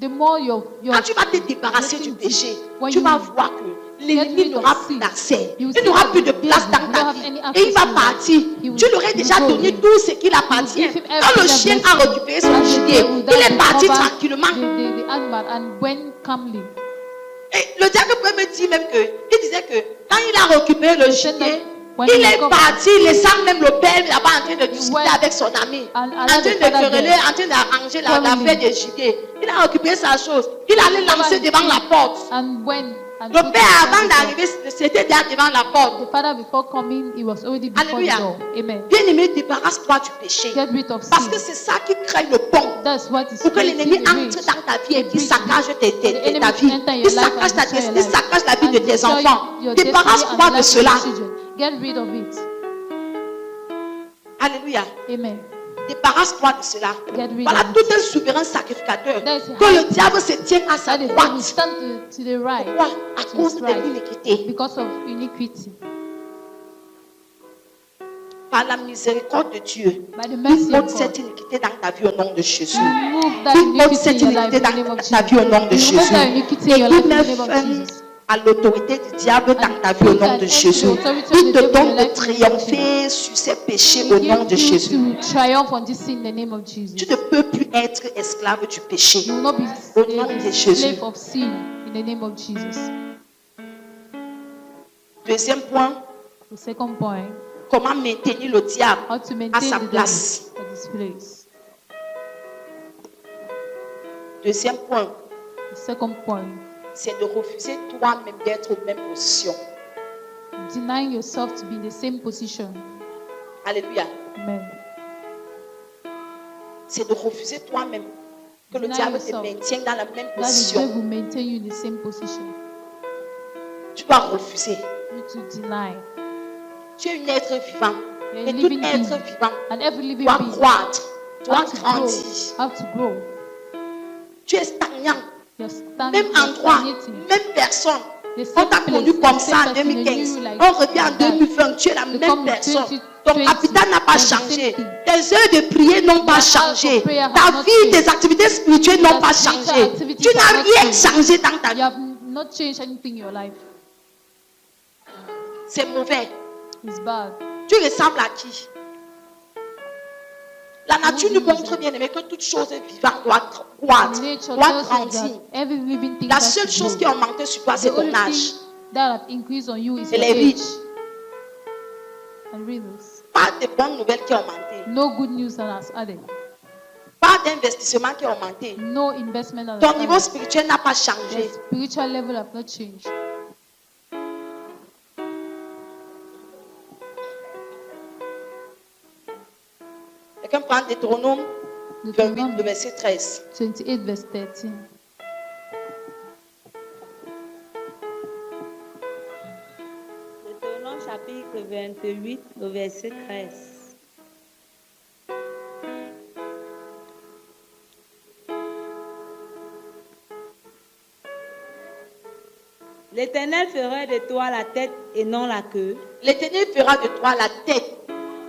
The more your Quand tu vas te débarrasser du getting péché, when tu you vas voir que l'ennemi rid of n'aura sin, plus d'accès. you Il see n'aura that plus de the place devil dans will ta have vie. any Et il va access to partir. you. He Tu lui aurais will déjà go donné away. tout ce qu'il appartient. give him Quand le everything chien that a récupéré son And the gibier, devil il that est will parti cover tranquillement. the animal and went calmly. Et le diable peut me dire même que, il disait que quand il a récupéré le said that gibier, when il he est recovered, parti, laissant même le père là-bas en train de discuter went avec son ami, and en allowed train the de father quereller, there. en train d'arranger la Quarreling. fête de gibier. Il a récupéré sa chose. Il allait lancer devant la porte. And when and Le put père, it avant down d'arriver, c'était déjà devant la porte. the father before coming, he was already before Alléluia. the door. Amen. Bien-aimé, débarrasse-toi du péché. Get rid of Parce sin. que c'est ça qui crée le pont. That's what is Pour que l'ennemi creating the entre bridge. dans ta vie et The qu'il bridge. saccage ta enemy vie. enter your Il life saccage and ta destroy your destinée, il life. saccage la vie de And tes destroy enfants. your destiny Débarrasse-toi and de life of cela. your children. Get rid of it. Alléluia. Amen. Débarrasse-toi de cela. Get rid Voilà of it. tout un souverain sacrificateur. That is Que le high. diable se tienne à sa That the devil droite. stand to the right. Pourquoi? À to cause his de right. l'iniquité. Because of iniquity. Par la miséricorde de Dieu. By the Il mercy ôte of cette God. iniquité dans ta vie au nom de Jésus. Remove that Il ôte iniquity cette in your life iniquité in the name dans of ta vie au nom de Jesus. Jésus. Remove that iniquity Et in your life il in met the name of fin Jesus. à l'autorité du diable dans ta vie au nom de Jésus. Il te donne de triompher sur ses péchés au nom de Give you Jésus. to triumph on this sin in the name of Jesus. Tu ne peux plus être esclave du péché. You will not be Au nom de a Jésus. slave of sin in the name of Jesus. Deuxième point, The second point, comment maintenir le diable how to à maintain sa the devil place. at his place. Deuxième point, The second point, c'est de refuser toi-même d'être aux mêmes positions. denying yourself to be in the same position. Alléluia. Amen. C'est de refuser toi-même que le Deny diable te yourself. maintienne dans la même That the position. devil maintain you in the same position. Tu dois refuser. You to deny. Tu es un être vivant. You're a Et tout living être being. vivant And every living doit being croître, doit have to grow. grandir. Have to grow. Tu es stagnant. You're Même you're endroit, stagnating. même personne. The On same t'a place, connu the comme same ça en person, they knew 2015. you like On revient en that. 2020. Tu es la They même come in personne. 2020, Ton capital n'a pas and the same changé. thing. Tes heures de prière n'ont pas Your hours of changé. prayer have Ta not vie, changed. tes activités spirituelles n'ont Your pas spiritual changé. activities Tu n'as have not rien changed. changé dans ta You vie. have not changed anything in your life. C'est mauvais. It's bad. Tu ressembles à qui? La nature nous Who do you montre bien aimé que toute chose vivante doit croître, Nature doit tells us grandir. that every living thing La has seule to chose grow. qui a augmenté sur toi, The c'est ton only âge. thing that have increased on you is Et your les vies. age. And reasons. Pas de bonnes nouvelles qui ont augmenté. No good news that has added. Pas d'investissement qui a augmenté. No investment that Ton has niveau added. spirituel n'a pas The changé. spiritual level have not changed. Quelqu'un prend Deutéronome 28, Deuteronomy le verset 13. 28 verse 13. Deutéronome chapitre 28, le verset 13. L'Éternel fera de toi la tête et non la queue. L'Éternel fera de toi la tête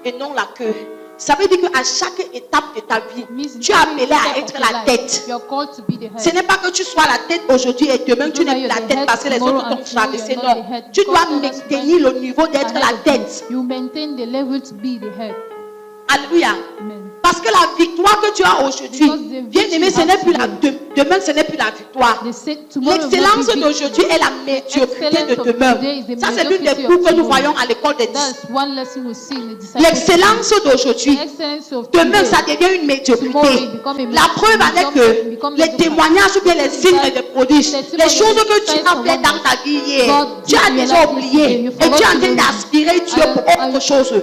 et non la queue. Ça veut dire qu'à chaque étape de ta vie, Means tu es in appelé every à step être of la your life, tête. you are called to be the Ce head. n'est pas que tu sois la tête aujourd'hui et demain tu n'es plus la tête parce que les autres t'ont traversé. Non. Tu dois maintenir le niveau d'être la tête. You maintain the level to be the head. Alléluia. Amen. Parce que la victoire que tu as aujourd'hui, bien aimé, ce n'est plus la demain, ce n'est plus la victoire. They say tomorrow will L'excellence not be d'aujourd'hui victory. est la médiocrité de Excellence of demain. today is the Ça, c'est l'une des mediocrity cours of que nous tomorrow. voyons à l'école des 10. That's one lesson we see in the discipleship. L'excellence d'aujourd'hui, The excellence of demain, today. ça devient une médiocrité. Tomorrow it become a La preuve avec que become les témoignages ou bien les signes et les prodiges, les choses que tu as fait dans ta vie hier, God tu as did déjà your life oublié yesterday. You et tu es en forgot train to d'aspirer Dieu pour autre chose.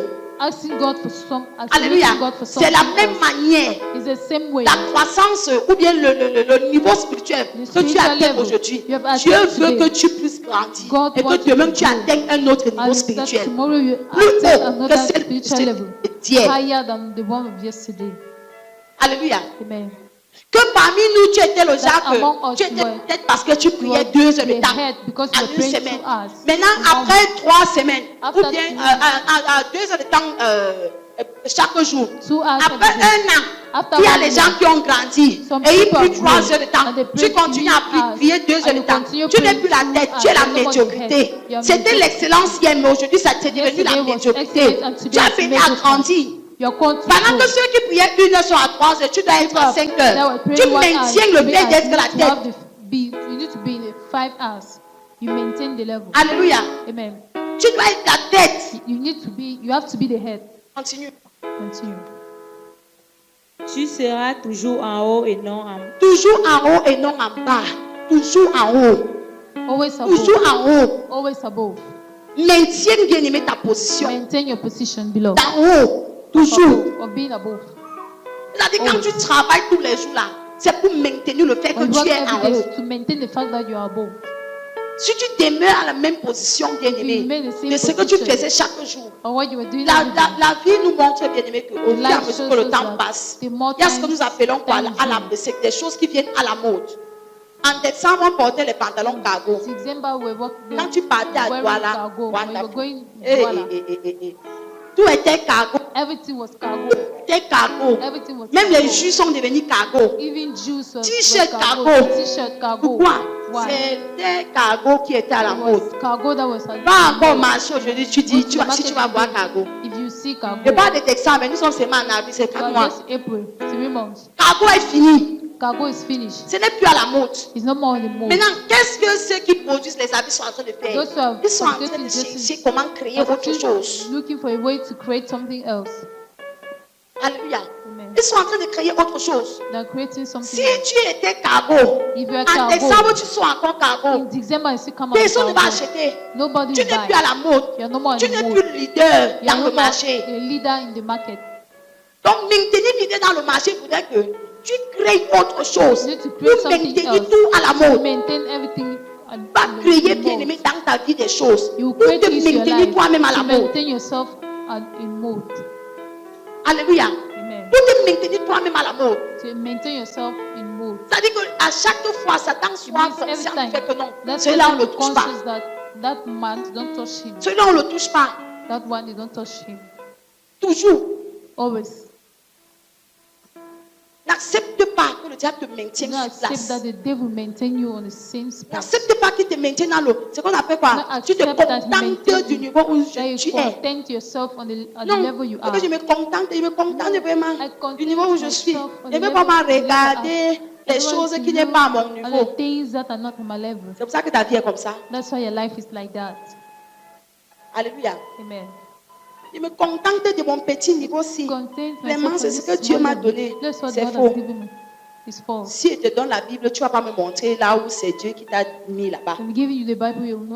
Asking God for some. Alléluia. Asking God for C'est la something même else. manière. It's the same way. Ta croissance ou bien le niveau spirituel The que tu spiritual atteins level aujourd'hui, you have Dieu attained veut today. que tu puisses grandir God et que wants demain you to tu grow. atteignes un autre niveau And that spirituel tomorrow you plus attain haut que another celle spiritual level, d'hier. higher than the one of yesterday. Alléluia. Amen. Que parmi nous tu étais le genre among que us tu étais were- peut-être parce que tu You priais are 2 heures de the temps head because à you were une praying semaine. 2 hours. Maintenant One après 3 semaines After ou bien 2 à 2 heures de temps chaque jour. 2 hours Après every day. un an, After il y a 1 les year, gens qui ont grandi some et ils people prient have 3 grown, heures de temps. and they Tu pray continues 3 à hours, prier 2 heures and de you temps. continue Tu n'es praying plus la 2 tête, tu es hours, la you are no more the médiocrité. head. You are C'était mediocre. l'excellence hier, mais aujourd'hui ça t'est devenu Yesterday la was médiocrité. excellent and Tu today as it's fini à mediocre. grandir. You are called to Pendant grow. que ceux qui priaient 1 heure sont à 3 heures, tu dois être à 5 That heures. were praying Tu 1 hour, maintiens you le be fait at- d'être la to have tête. you need to be in the 5 hours. You maintain the level. Alléluia. Amen. Tu dois être la tête. You have to be the head. Continue. Continue. Tu seras toujours en haut et non en bas. Toujours en haut et non en bas. Toujours en haut. Always above. Toujours en haut. Always above. Maintiens bien aimé ta position. Maintain your position below. D'en haut. Toujours. Of being above. C'est-à-dire quand tu travailles tous les jours là, c'est pour maintenir le fait que When you tu work es en every haut. day to maintain the fact that you are above. Si tu demeures à la même position, bien aimé, You remain the same de ce que tu position. faisais chaque jour, Or what you were doing la, every la, day. la vie nous montre, bien aimé, qu'au fur et à life mesure shows que le us temps that passe, the more il y a ce que times nous appelons quoi, time à la, goes. c'est des choses qui viennent à la mode. En décembre, on portait les pantalons cargo. December we work Quand tu partais à wearing Douala, cargo. When you were going eh, Douala, tout était cargo. everything was cargo. C'était cargo. Everything was Même cargo. les jus sont devenus cargo. Even juice was T-shirt cargo. cargo. T-shirt cargo. Pourquoi? Why? C'était cargo qui était à la It mode. was cargo that was at Va encore marcher aujourd'hui, tu dis, Go to tu the vas, si tu vas market voir today, cargo. If you see cargo, Je parle de Texas, mais nous sommes seulement en avril, c'est 4 but mois. just April, 3 months. Cargo est fini. Cargo is finished. Ce n'est plus à la mode. It's no more anymore. Maintenant, qu'est-ce que ceux qui produisent les habits sont en train de faire? Those who are Ils sont en train producing de dresses chercher comment créer are autre still chose. looking for a way to create something else. Alléluia. Amen. Ils sont en train de créer autre chose. They're creating something Si else. tu étais cargo, If you are en cargo, décembre, tu sois encore cargo. in December you still come out Personne ne va cargo. acheter. Nobody Tu will n'es plus à buy. la mode. You're no more Tu in the n'es mood. plus leader You're dans no le more marché. a leader in the market. Donc, maintenir leader dans le marché voudrait que tu crées autre chose You need to create pour something maintenir else. tout à la To mode. maintain everything Va in créer the bien mode. aimé dans ta vie des choses You pour create te things in your maintenir life toi-même à to la mode. maintain yourself in mode. Alléluia. Amen. Amen. Pour te maintenir toi-même à la mort. To maintain yourself in mood. C'est-à-dire qu'à chaque fois, Satan soit It means every conscient time du fait que non, that celui-là on ne le person touche pas. conscious that man, don't touch him. Celui-là on ne le touche pas. That one, you don't touch him. Toujours. Always. N'accepte pas que le diable te maintienne Do not sur accept place. that the devil maintain you on the same spot. N'accepte pas qu'il te maintienne dans l'eau. C'est qu'on appelle quoi? Do not Tu te accept that he contentes maintains du you. niveau où That you tu es. content yourself on at the Non, level you c'est are. que je me contente vraiment I content du niveau où je suis. myself on Je the ne veux pas level I regarder les I don't choses want to qui n'est look pas à mon at niveau. the things that are not on my level. C'est pour ça que ta vie est comme ça. That's why your life is like that. Alléluia. Amen. Je me contente de mon petit niveau-ci. Content Vraiment, myself c'est on ce this que Dieu small m'a level. donné. That's what C'est God faux. has given me. It's false. Si je te donne la Bible, tu ne vas pas me montrer là où c'est Dieu qui t'a mis là-bas. When giving you the Bible, you will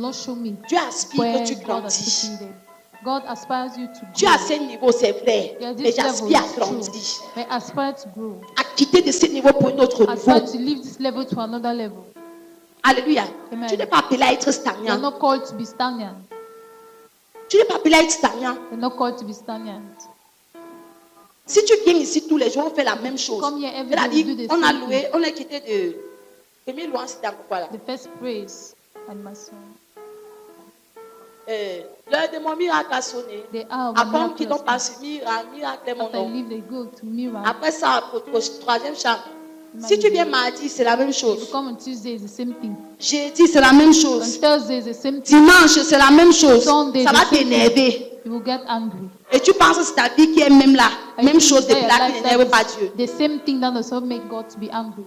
not show me Dieu aspire where que tu God has grandis. put you there. God aspires you to Tu grow. as ce niveau, c'est vrai. Yeah, Mais this level j'aspire à is true. grandir. But aspire to grow. À quitter de ce niveau pour un autre Aspire niveau. to leave this level to another level. Alléluia. Amen. Tu n'es pas appelé à être You're stagnant. not called to be stagnant. Tu n'es pas appelé à être stagnant. You're not called to be stagnant. Si tu viens ici tous les jours, on fait la même chose. Come here every C'est-à-dire, day, we do the on a same loué, thing. on a quitté de premier louange, c'était encore quoi là? The first praise and my song. L'heure de mon miracle a sonné. The hour of Après, on miracle quitte, has on passe miracle est mon After I nom. leave, they go to miracle. Après ça, au troisième chant. Si tu viens mardi, c'est la même You chose. come on Tuesday, it's the same thing. Jeudi, c'est la même On chose. Thursday, it's the same thing. Dimanche, c'est la même chose. Sunday, Ça the va same thing. t'énerver. You will get angry. Et tu penses que c'est ta vie qui est même là. And Même you chose think depuis that là your qui life n'énerve pas that Dieu. is the same thing that does not make God to be angry.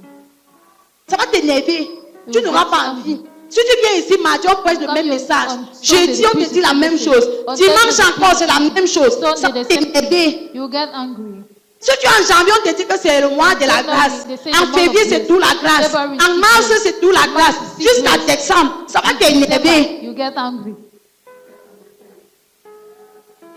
Ça va t'énerver. Tu will n'auras get pas angry. envie. Si tu viens ici, mardi, on prêche le Come même here message. on Sunday, Jeudi, on preach te dit the la same même message. chose. On Dimanche Thursday, encore, c'est la même chose. Ça Sunday, va the same t'énerver. thing. You will get angry. Si tu es en janvier, on te dit que c'est le mois de la January, grâce. they say En the month février, of c'est grace. tout la grâce. February, En mars, grace. c'est tout la March, grâce. is Jusqu'à grace. décembre, ça va t'énerver. You get angry.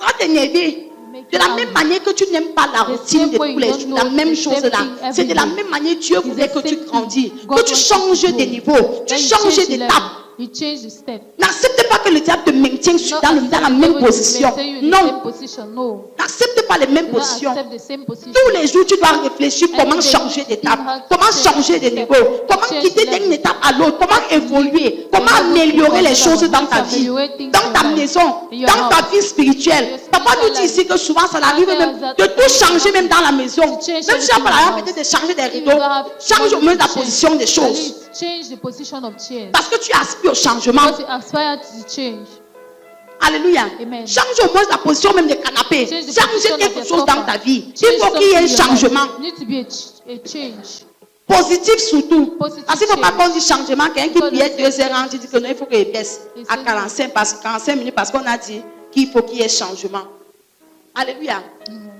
Ça va t'énerver. Make De you la angry. même manière que tu n'aimes pas la routine same de way tous you les don't jours, know la même the chose same là. thing every C'est de la day. même manière Dieu It's voulait the que tu same grandis, thing. God que tu wants changes you to de grow. niveau, tu Then you changes change the d'étape. level. You change the step. N'accepte pas que le diable te maintienne Not dans la accept même the devil to position. maintain you in the Non, same position. No. n'accepte pas les mêmes Do not positions. accept the same position. Tous les jours, tu dois réfléchir comment Every day, changer you d'étape, have to comment change changer de step, niveau, comment change quitter level. d'une étape à l'autre, comment évoluer, comment level to améliorer les another choses one, dans ta to vie, ameliorate things dans in ta your life, maison, in your dans ta house, vie spirituelle. your Papa nous dit spiritual ici que souvent ça arrive Papa même tells us de that tout you changer have même dans la maison. to Même change si tu n'as everything pas la in the peut-être de house. changer des If you rideaux, have change au money moins to la change, position des at choses. least change the position of chairs. Parce que tu aspires au changement. Because you aspire to change. Alléluia. Amen. Change au moins la position même des canapés. Change the Change position of quelque your chose dans sofa. ta vie. Change Il faut qu'il y ait un something in your life. changement. Need to be a change. Positif surtout. Positive Parce qu'il ne faut pas change. qu'on dise changement. Quelqu'un qui Because priait it's- 2 heures, il dit que non, il faut qu'il baisse It's à a- 45 minutes parce qu'on a dit qu'il faut qu'il y ait changement. Alléluia.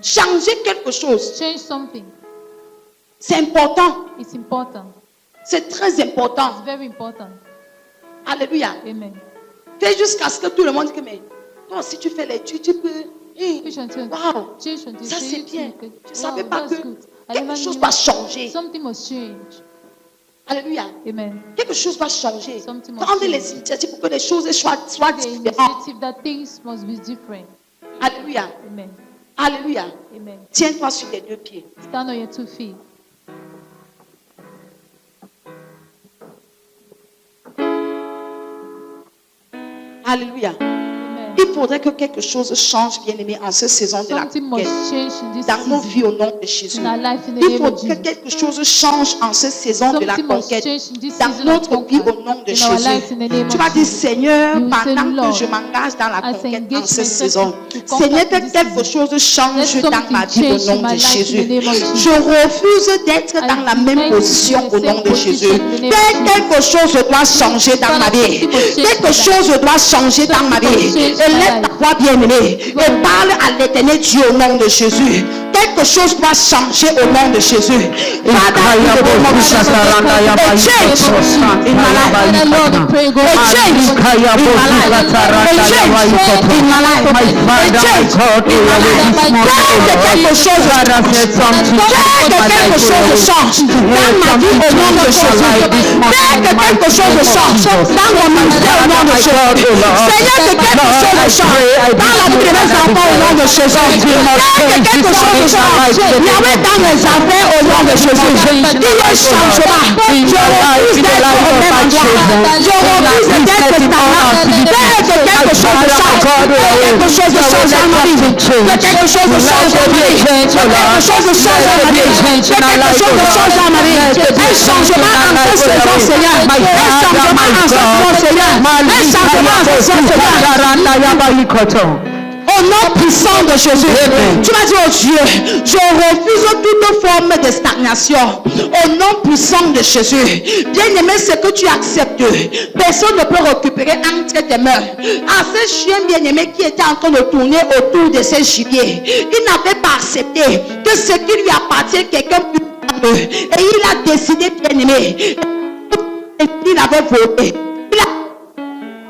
Changer quelque chose, Change something. c'est important. It's important. C'est très important. It's very important. Alléluia. Amen. Fais jusqu'à ce que tout le monde dise que mais toi, si tu fais l'étude, tu peux. Push until Wow. change until Ça say c'est you bien. think, Je ne savais wow, pas que that's good. I quelque never chose knew va changer. something must change. Alléluia. Amen. Quelque chose va changer. Something must Prendre change. les initiatives pour que les choses soient The différentes. initiative that things must be different. Alléluia. Amen. Alléluia. Amen. Tiens-toi sur les deux pieds. Stand on your 2 feet. Alléluia. Amen. Il faudrait que quelque chose change, bien-aimé, en cette saison de la Something conquête. must change in this Dans nos season. vies au nom de Jésus. In our life, in the Il name faut of que Jesus. quelque chose change en cette saison de la Something must conquête. change in this Dans season of notre vie conquest. au nom de In our lives, Jésus. in the name Tu of vas dire, Jesus. Seigneur, You will say, pendant que Lord, je m'engage dans la as I conquête engage en cette myself saison, to conquer Seigneur, que this quelque season, chose change let dans something ma vie au change in nom my de life in Jésus. the name of Jesus. Je refuse d'être dans la même refuse position to be au in the nom same de position Jésus. in the name of Jesus. Quelque chose doit changer dans ma vie. Quelque chose doit changer dans ma vie. Élève ta voix bien-aimée et parle à l'éternel Dieu au nom de Jésus. Quelque chose doit changer au nom de Jésus. Father, in the name of Jesus, a change in my life. A change in my life. A change in my life. A change in my life. Que quelque chose change dans ma vie au nom de Jésus. Que quelque chose change dans mon ministère au nom de Jésus. Seigneur, que quelque chose change dans la vie de mes enfants au nom de Jésus. Que quelque chose change. Yahweh dans mes affaires au nom de Jésus. Il y a un changement. Je refuse d'être au même endroit. Je refuse d'être stagnant. Que quelque chose de change. Quelque chose de change dans ma vie. Que quelque chose de change dans ma vie. Que quelque chose de change dans ma vie. Que quelque chose de change dans ma vie. Un changement en cette saison, Seigneur. Un changement en cette saison, Seigneur. Un changement en cette saison, Seigneur. Au nom puissant de Jésus, tu m'as dit, oh Dieu, je refuse toute forme de stagnation. Au nom puissant de Jésus, bien-aimé, ce que tu acceptes, personne ne peut récupérer entre tes mains. À ce chien bien-aimé qui était en train de tourner autour de ses gibiers, il n'avait pas accepté que ce qui lui appartient, quelqu'un puisse prendre. Et il a décidé, bien-aimé, il avait volé.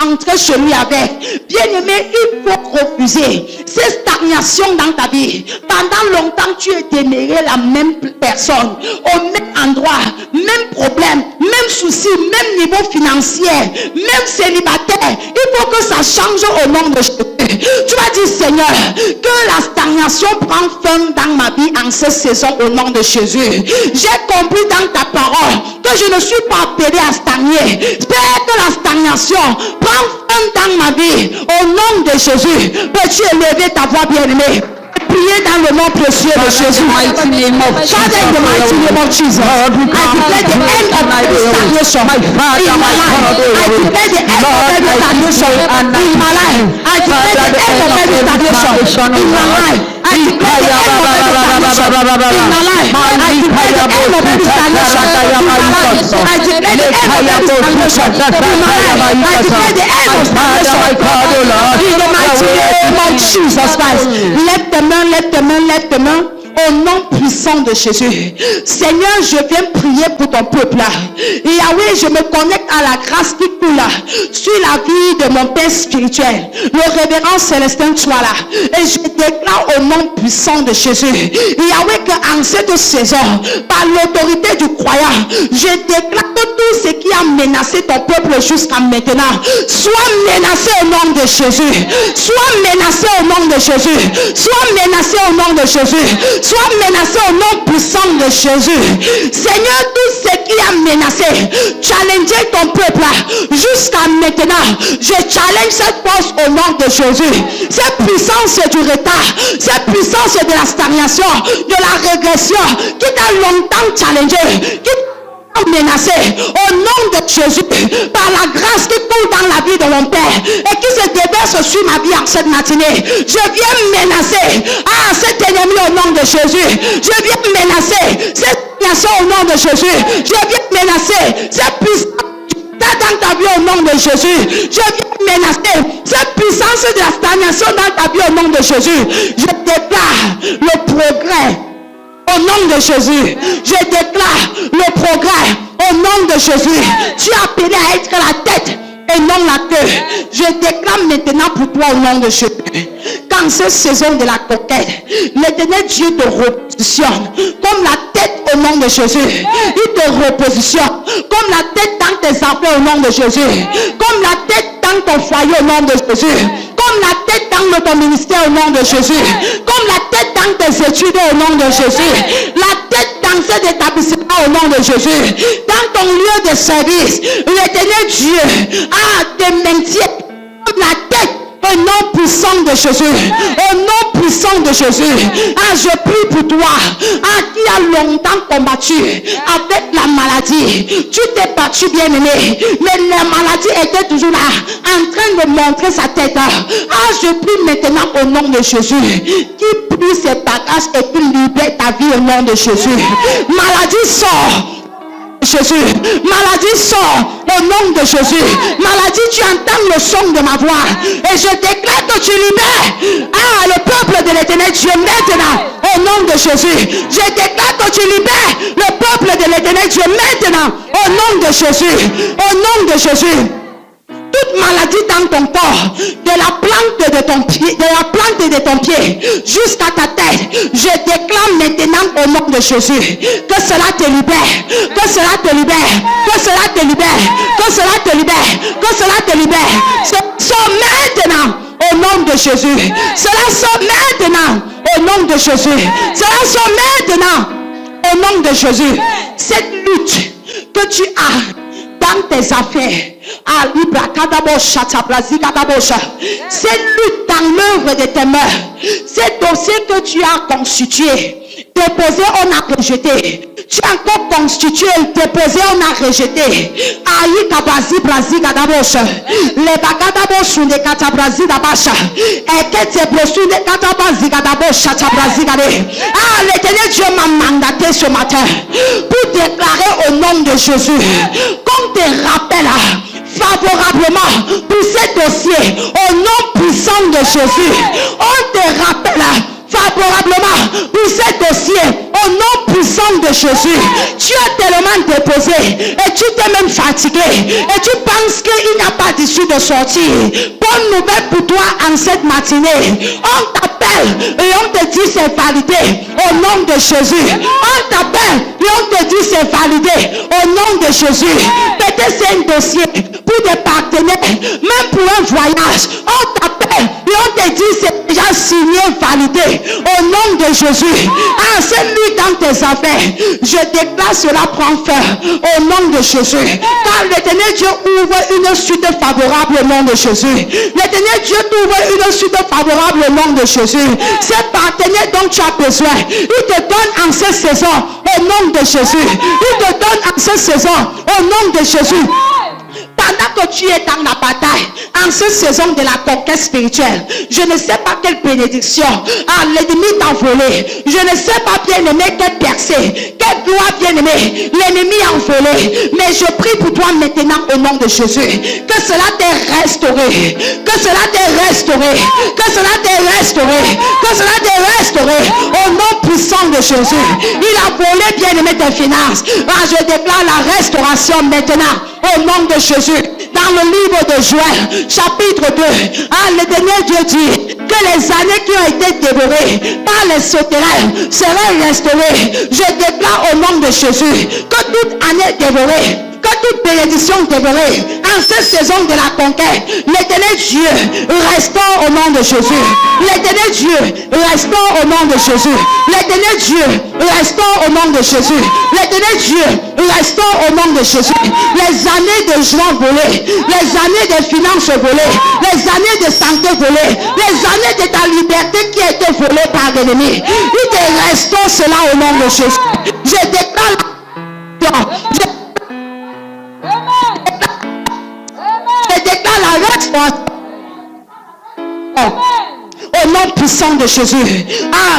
Entrer chez lui avec. Bien-aimé, il faut refuser ces stagnations dans ta vie. Pendant longtemps, tu es demeuré la même personne, au même endroit, même problème, même souci, même niveau financier, même célibataire. Il faut que ça change au nom de Jésus. Tu vas dire, Seigneur, que la stagnation prend fin dans ma vie en cette saison au nom de Jésus. J'ai compris dans ta parole que je ne suis pas appelé à stagner. Père, que la stagnation prend fin dans ma vie au nom de Jésus. Peux-tu élever ta voix bien-aimée? Priez dans le nom précieux de Jésus. Father, in the mighty name of Jesus, I declare the end of every stagnation in my life. I declare the end of every stagnation in my life. I declare the end of every stagnation in my life. I declare the end of every stagnation in my life. I declare the end of every stagnation in my life. I declare the end of every stagnation in my life. I declare the end of stagnation in the mighty name of Jesus Christ. Lève tes mains. Au nom puissant de Jésus. Seigneur, je viens prier pour ton peuple là. Yahweh, je me connecte à la grâce qui coule là, sur la vie de mon Père spirituel. Le révérend Célestin soit là. Et je déclare au nom puissant de Jésus. Yahweh, qu'en cette saison, par l'autorité du croyant, je déclare que tout ce qui a menacé ton peuple jusqu'à maintenant, soit menacé au nom de Jésus. Soit menacé au nom de Jésus. Soit menacé au nom de Jésus. Soit menacé au nom puissant de Jésus. Seigneur, tout ce qui a menacé, challenger ton peuple jusqu'à maintenant, je challenge cette force au nom de Jésus. Cette puissance du retard, cette puissance de la stagnation, de la régression, qui t'a longtemps challengé, qui menacé au nom de Jésus, par la grâce qui coule dans la vie de mon Père et qui se déverse sur ma vie en cette matinée. Je viens menacer cet ennemi au nom de Jésus. Je viens menacer cette stagnation au nom de Jésus. Je viens menacer cette puissance dans ta vie au nom de Jésus. Je viens menacer cette puissance de la stagnation dans ta vie au nom de Jésus. Je déclare le progrès au nom de Jésus. Je déclare le progrès au nom de Jésus. Tu es appelé à être la tête et non la queue. Je déclare maintenant pour toi au nom de Jésus. Quand cette saison de la conquête, l'Éternel Dieu te repositionne comme la tête au nom de Jésus. Il te repositionne comme la tête dans tes affaires au nom de Jésus. Comme la tête dans ton foyer au nom de Jésus. Comme la tête dans ton ministère au nom de Jésus. Comme la tête dans tes études au nom de Jésus. La tête dans cet établissement au nom de Jésus. Dans ton lieu de service, l'Éternel Dieu te maintient comme la tête au nom puissant de Jésus. Au nom puissant de Jésus. Je prie pour toi qui a longtemps combattu avec la maladie. Tu t'es battu bien aimé, mais la maladie était toujours là en train de montrer sa tête. Je prie maintenant au nom de Jésus qui plie ses bagages et qui libère ta vie au nom de Jésus. Maladie sort. Jésus, maladie sort au nom de Jésus. Maladie, tu entends le son de ma voix et je déclare que tu libères le peuple de l'Éternel Dieu maintenant au nom de Jésus. Je déclare que tu libères le peuple de l'Éternel Dieu maintenant au nom de Jésus. Au nom de Jésus. Toute maladie dans ton corps, de la plante de ton pied jusqu'à ta tête, je déclare maintenant au nom de Jésus que cela te libère, que cela te libère, que cela te libère, que cela te libère, que cela te libère. Sors maintenant au nom de Jésus. Cela sort maintenant au nom de Jésus. Cela sort maintenant au nom de Jésus. Cette lutte que tu as dans tes affaires, cette lutte dans l'œuvre de tes mains, ces dossiers que tu as constitués, déposé, on a rejeté. Tu as encore constitué, déposé, on a rejeté. Aïe kabazi brazi gadabosha. Les bagadabos sont des katabrazi dabasha. Et que tes brossures des katabazi gadabosha tabrazi gade. Ah, l'Éternel Dieu m'a mandaté ce matin pour déclarer au nom de Jésus qu'on te rappelle favorablement pour ces dossiers au nom puissant de Jésus. On te rappelle favorablement pour ces dossiers au nom puissant de Jésus. Tu as tellement déposé et tu t'es même fatigué et tu penses qu'il n'y a pas d'issue de sortie. Bonne nouvelle pour toi en cette matinée. On t'appelle et on te dit c'est validé au nom de Jésus. On t'appelle et on te dit c'est validé au nom de Jésus. Peut-être c'est un dossier pour des partenaires, même pour un voyage. On t'appelle et on te dit c'est déjà signé, validé au nom de Jésus. Ah, c'est lui dans tes affaires. Je déclare cela prend fin au nom de Jésus. Car l'Éternel Dieu ouvre une suite favorable au nom de Jésus. L'Éternel Dieu ouvre une suite favorable au nom de Jésus. Ces partenaires dont tu as besoin, il te donne en cette saison au nom de Jésus. Il te donne en cette saison au nom de Jésus. Pendant que tu es dans la bataille, en cette saison de la conquête spirituelle, je ne sais pas quelle bénédiction l'ennemi t'a volé. Je ne sais pas, bien aimé, quelle percée, quelle gloire, bien aimé, l'ennemi a volé. Mais je prie pour toi maintenant au nom de Jésus. Que cela t'ait restauré. Que cela t'ait restauré. Que cela t'ait restauré. Que cela t'ait restauré au nom puissant de Jésus. Il a volé, bien aimé, tes finances. Je déclare la restauration maintenant au nom de Jésus. Dans le livre de Joël, chapitre 2, l'Éternel Dieu dit que les années qui ont été dévorées par les sauterelles seraient restaurées. Je déclare au nom de Jésus que toute année dévorée, que toute bénédiction dévorée en cette saison de la conquête, l'Éternel Dieu restaure au nom de Jésus. L'Éternel Dieu restaure au nom de Jésus. L'Éternel Dieu restaure au nom de Jésus. L'Éternel Dieu restaure au nom de Jésus. Les années de joie volées, les années de finances volées, les années de santé volées, les années de ta liberté qui a été volée par l'ennemi, il te restaure cela au nom de Jésus. Je déclare la restauration au nom puissant de Jésus.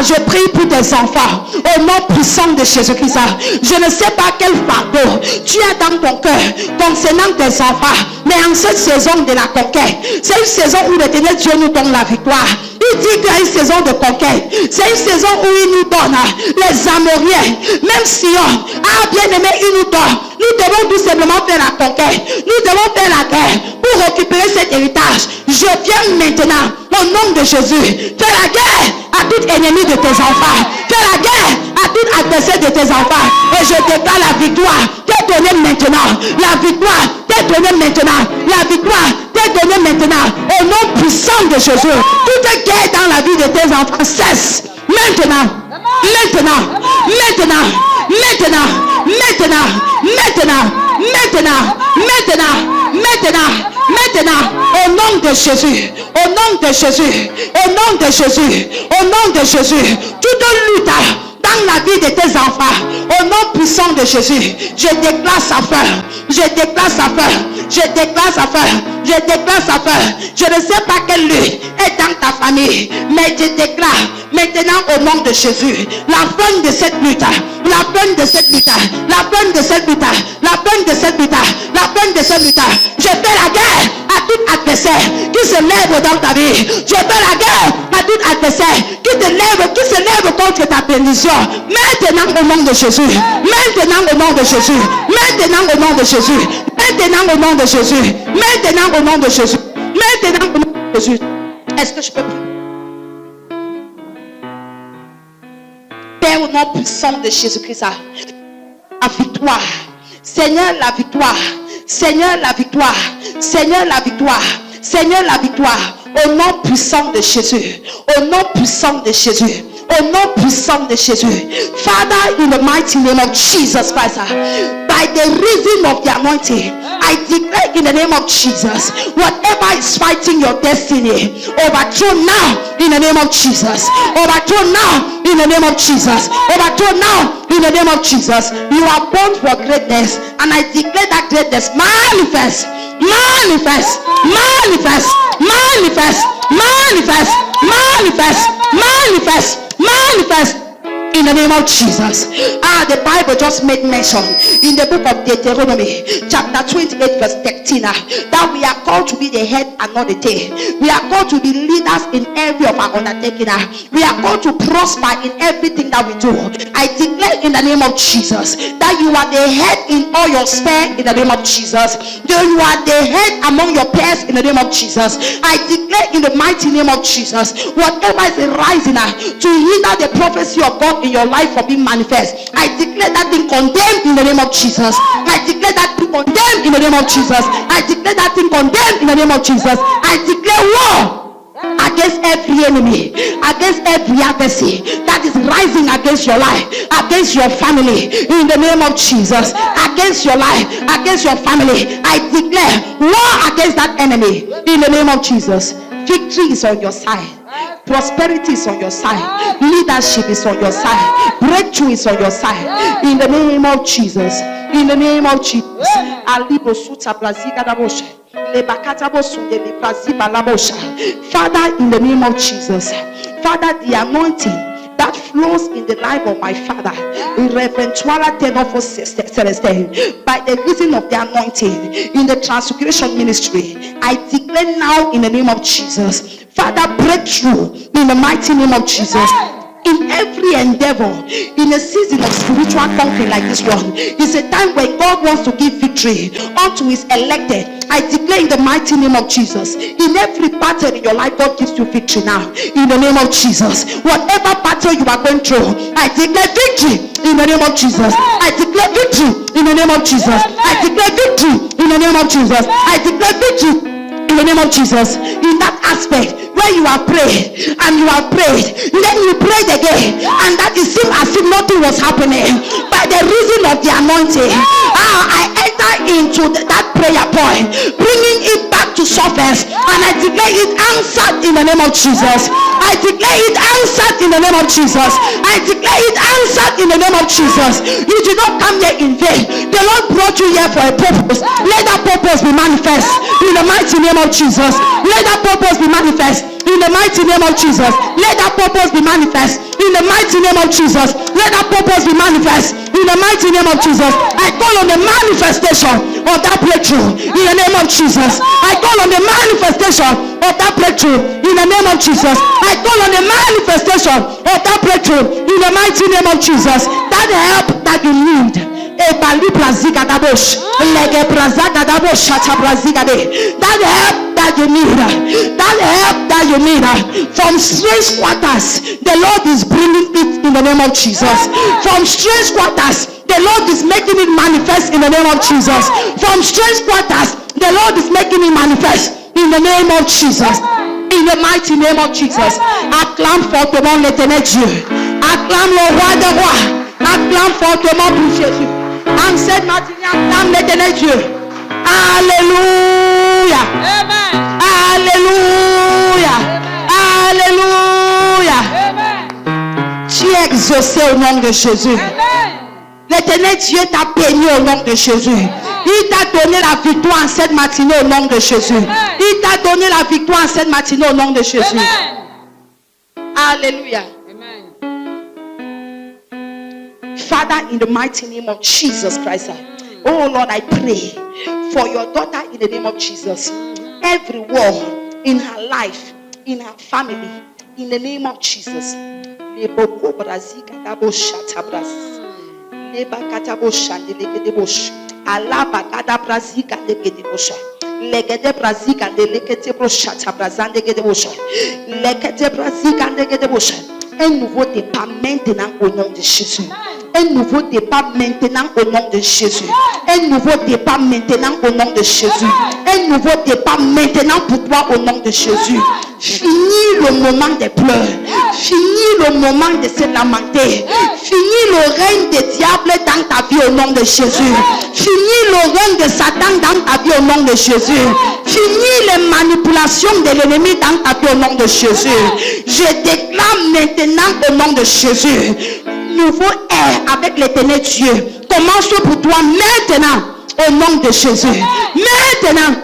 Je prie pour tes enfants au nom puissant de Jésus-Christ. Je ne sais pas quel fardeau tu as dans ton cœur concernant tes enfants, mais en cette saison de la conquête, c'est une saison où l'Éternel Dieu nous donne la victoire. Il dit qu'il y a une saison de conquête. C'est une saison où il nous donne les Amoriens. Même si bien aimé, il nous donne. Nous devons tout simplement faire la conquête. Nous devons faire la guerre pour récupérer cet héritage. Je viens maintenant au nom de Jésus. Fais la guerre à tout ennemi de tes enfants. Fais la guerre à tout adversaire de tes enfants. Et je déclare la victoire t'est donnée maintenant. La victoire t'est donnée maintenant. La victoire t'est donnée maintenant. Au nom puissant de Jésus. Toute guerre dans la vie de tes enfants cesse. Maintenant. Maintenant. Maintenant. Maintenant. Maintenant. Maintenant. Maintenant. Maintenant. Maintenant. Maintenant. Au nom de Jésus. Au nom de Jésus. Au nom de Jésus. Au nom de Jésus. Toute lutte dans la vie de tes enfants, au nom puissant de Jésus, je déclare sa fin. Je déclare sa fin. Je déclare sa fin. Je déclare sa fin. Je ne sais pas quelle lutte est dans ta famille, mais je déclare maintenant au nom de Jésus la fin de cette lutte. La fin de cette lutte. La fin de cette lutte. La fin de cette lutte. La fin de cette lutte. Je fais la guerre à tout adversaire qui se lève dans ta vie. Je fais la guerre à tout adversaire qui se lève contre ta bénédiction. Maintenant au nom de Jésus. Maintenant au nom de Jésus. Maintenant au nom de Jésus. Maintenant au nom de Jésus. Maintenant au nom de Jésus. Maintenant au nom de Jésus. Est-ce que je peux prier? Père, au nom puissant de Jésus-Christ, la victoire. Seigneur, la victoire. Seigneur, la victoire. Seigneur, la victoire. Seigneur, la victoire. Au nom puissant de Jésus. Au nom puissant de Jésus. Au nom puissant de Jésus. Father, in the mighty name of Jesus Christ, by the reason of the anointing, I declare in the name of Jesus, whatever is fighting your destiny, overthrow now in the name of Jesus. Overthrow now in the name of Jesus. Overthrow now in the name of Jesus. You are born for greatness, and I declare that greatness manifest, manifest, manifest, manifest, manifest, manifest, manifest, manifest. In the name of Jesus. The Bible just made mention in the book of Deuteronomy, chapter 28, verse 13, that we are called to be the head and not the tail. We are called to be leaders in every of our undertaking. We are called to prosper in everything that we do. I declare in the name of Jesus that you are the head in all your sphere in the name of Jesus. That you are the head among your peers in the name of Jesus. I declare in the mighty name of Jesus, whatever is rising to hinder the prophecy of God in your life from being manifest, I declare that thing condemned in the name of Jesus. I declare that thing condemned in the name of Jesus. I declare that thing condemned in the name of Jesus. I declare war against every enemy, against every adversary that is rising against your life, against your family, in the name of Jesus. Against your life, against your family, I declare war against that enemy in the name of Jesus. Victory is on your side. Prosperity is on your side. Leadership is on your side. Breakthrough is on your side. In the name of Jesus. In the name of Jesus. Father, in the name of Jesus. Father, the anointing that flows in the life of my father, by the reason of the anointing in the transfiguration ministry, I declare now in the name of Jesus, Father, breakthrough in the mighty name of Jesus. In every endeavor, in a season of spiritual conflict like this one, it's a time when God wants to give victory unto his elected. I declare in the mighty name of Jesus, in every battle in your life, God gives you victory now. In the name of Jesus, whatever battle you are going through, I declare victory in the name of Jesus. I declare victory in the name of Jesus. I declare victory in the name of Jesus. I declare victory in the name of Jesus. In that aspect where you are prayed and you are prayed, then you prayed again, and that it seemed as if nothing was happening. By the reason of the anointing, I enter into that prayer point, bringing it back to surface, and I declare it answered in the name of Jesus. I declare it answered in the name of Jesus. I declare it answered in the name of Jesus. You did not come here in vain. The Lord brought you here for a purpose. Let that purpose be manifest in the mighty name of Jesus. Let that purpose be manifest in the mighty name of Jesus. Let that purpose be manifest in the mighty name of Jesus. Let that purpose be manifest in the mighty name of Jesus. I call on the manifestation of that breakthrough in the name of Jesus. I call on the manifestation of that breakthrough in the name of Jesus. I call on the manifestation of that breakthrough in the mighty name of Jesus. That help that you need. That help that you need, that help that you need from strange quarters, the Lord is bringing it in the name of Jesus. From strange quarters, the Lord is making it manifest in the name of Jesus. From strange quarters, the Lord is making it manifest in the name of Jesus. In the mighty name of Jesus. Acclame fortement l'Éternel Dieu. Acclame le roi des rois. Acclame fortement pour Jésus. En cette matinée, acclame l'Éternel Dieu. Alléluia. Amen. Alléluia. Alléluia. Amen. Tu es exaucé au nom de Jésus. Amen. L'Éternel Dieu t'a béni au nom de Jésus. Il t'a donné la victoire en cette matinée au nom de Jésus. Il t'a donné la victoire en cette matinée au nom de Jésus. Amen. Alléluia. Amen. Father, in the mighty name of Jesus Christ. Oh Lord, I pray for your daughter in the name of Jesus. Every war in her life, in her family, in the name of Jesus. Legede brazika de lekete broshata brazande gede bosha. Lekete brazika de gede bosha. Un nouveau départ maintenant au nom de Jésus. Un nouveau départ maintenant au nom de Jésus. Un nouveau départ maintenant au nom de Jésus. Un nouveau départ maintenant pour toi au nom de Jésus. Fini le moment des pleurs. Fini le moment de se lamenter. Fini le règne des diables dans ta vie au nom de Jésus. Fini le règne de Satan dans ta vie au nom de Jésus. Fini les manipulations de l'ennemi dans ta vie au nom de Jésus. Je déclare maintenant au nom de Jésus. Nouveau air avec l'éternel Dieu. Commence pour toi maintenant au nom de Jésus. Maintenant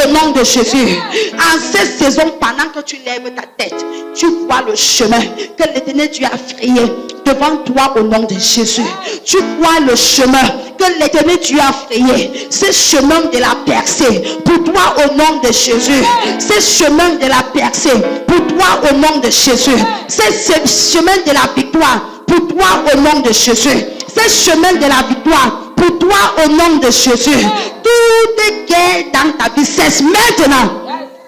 au nom de Jésus. En cette saison, pendant que tu lèves ta tête, tu vois le chemin que l'éternel Dieu a frayé devant toi au nom de Jésus. Tu vois le chemin que l'éternel Dieu a frayé. Ce chemin de la percée pour toi au nom de Jésus. Ce chemin de la percée pour toi au nom de Jésus. Ce chemin de la victoire pour toi au nom de Jésus. Ce chemin de la victoire pour toi au nom de Jésus. Toute guerre dans ta vie cesse maintenant.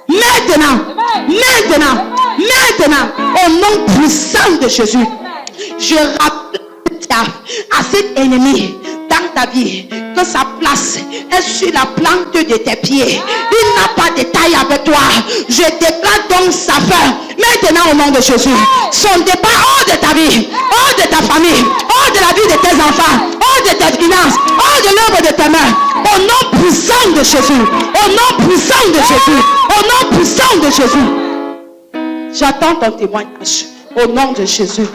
Maintenant. Maintenant. Maintenant. Au nom puissant de Jésus. Je rappelle à cet ennemi dans ta vie que sa place est sur la plante de tes pieds. Il n'a pas de taille avec toi. Je déclare donc sa fin maintenant au nom de Jésus. Son départ hors de ta vie, hors de ta famille, hors de la vie de tes enfants, hors de tes finances, hors de l'œuvre de tes mains. Au nom puissant de Jésus. Au nom puissant de Jésus. Au nom puissant de Jésus. J'attends ton témoignage. Au nom de Jésus.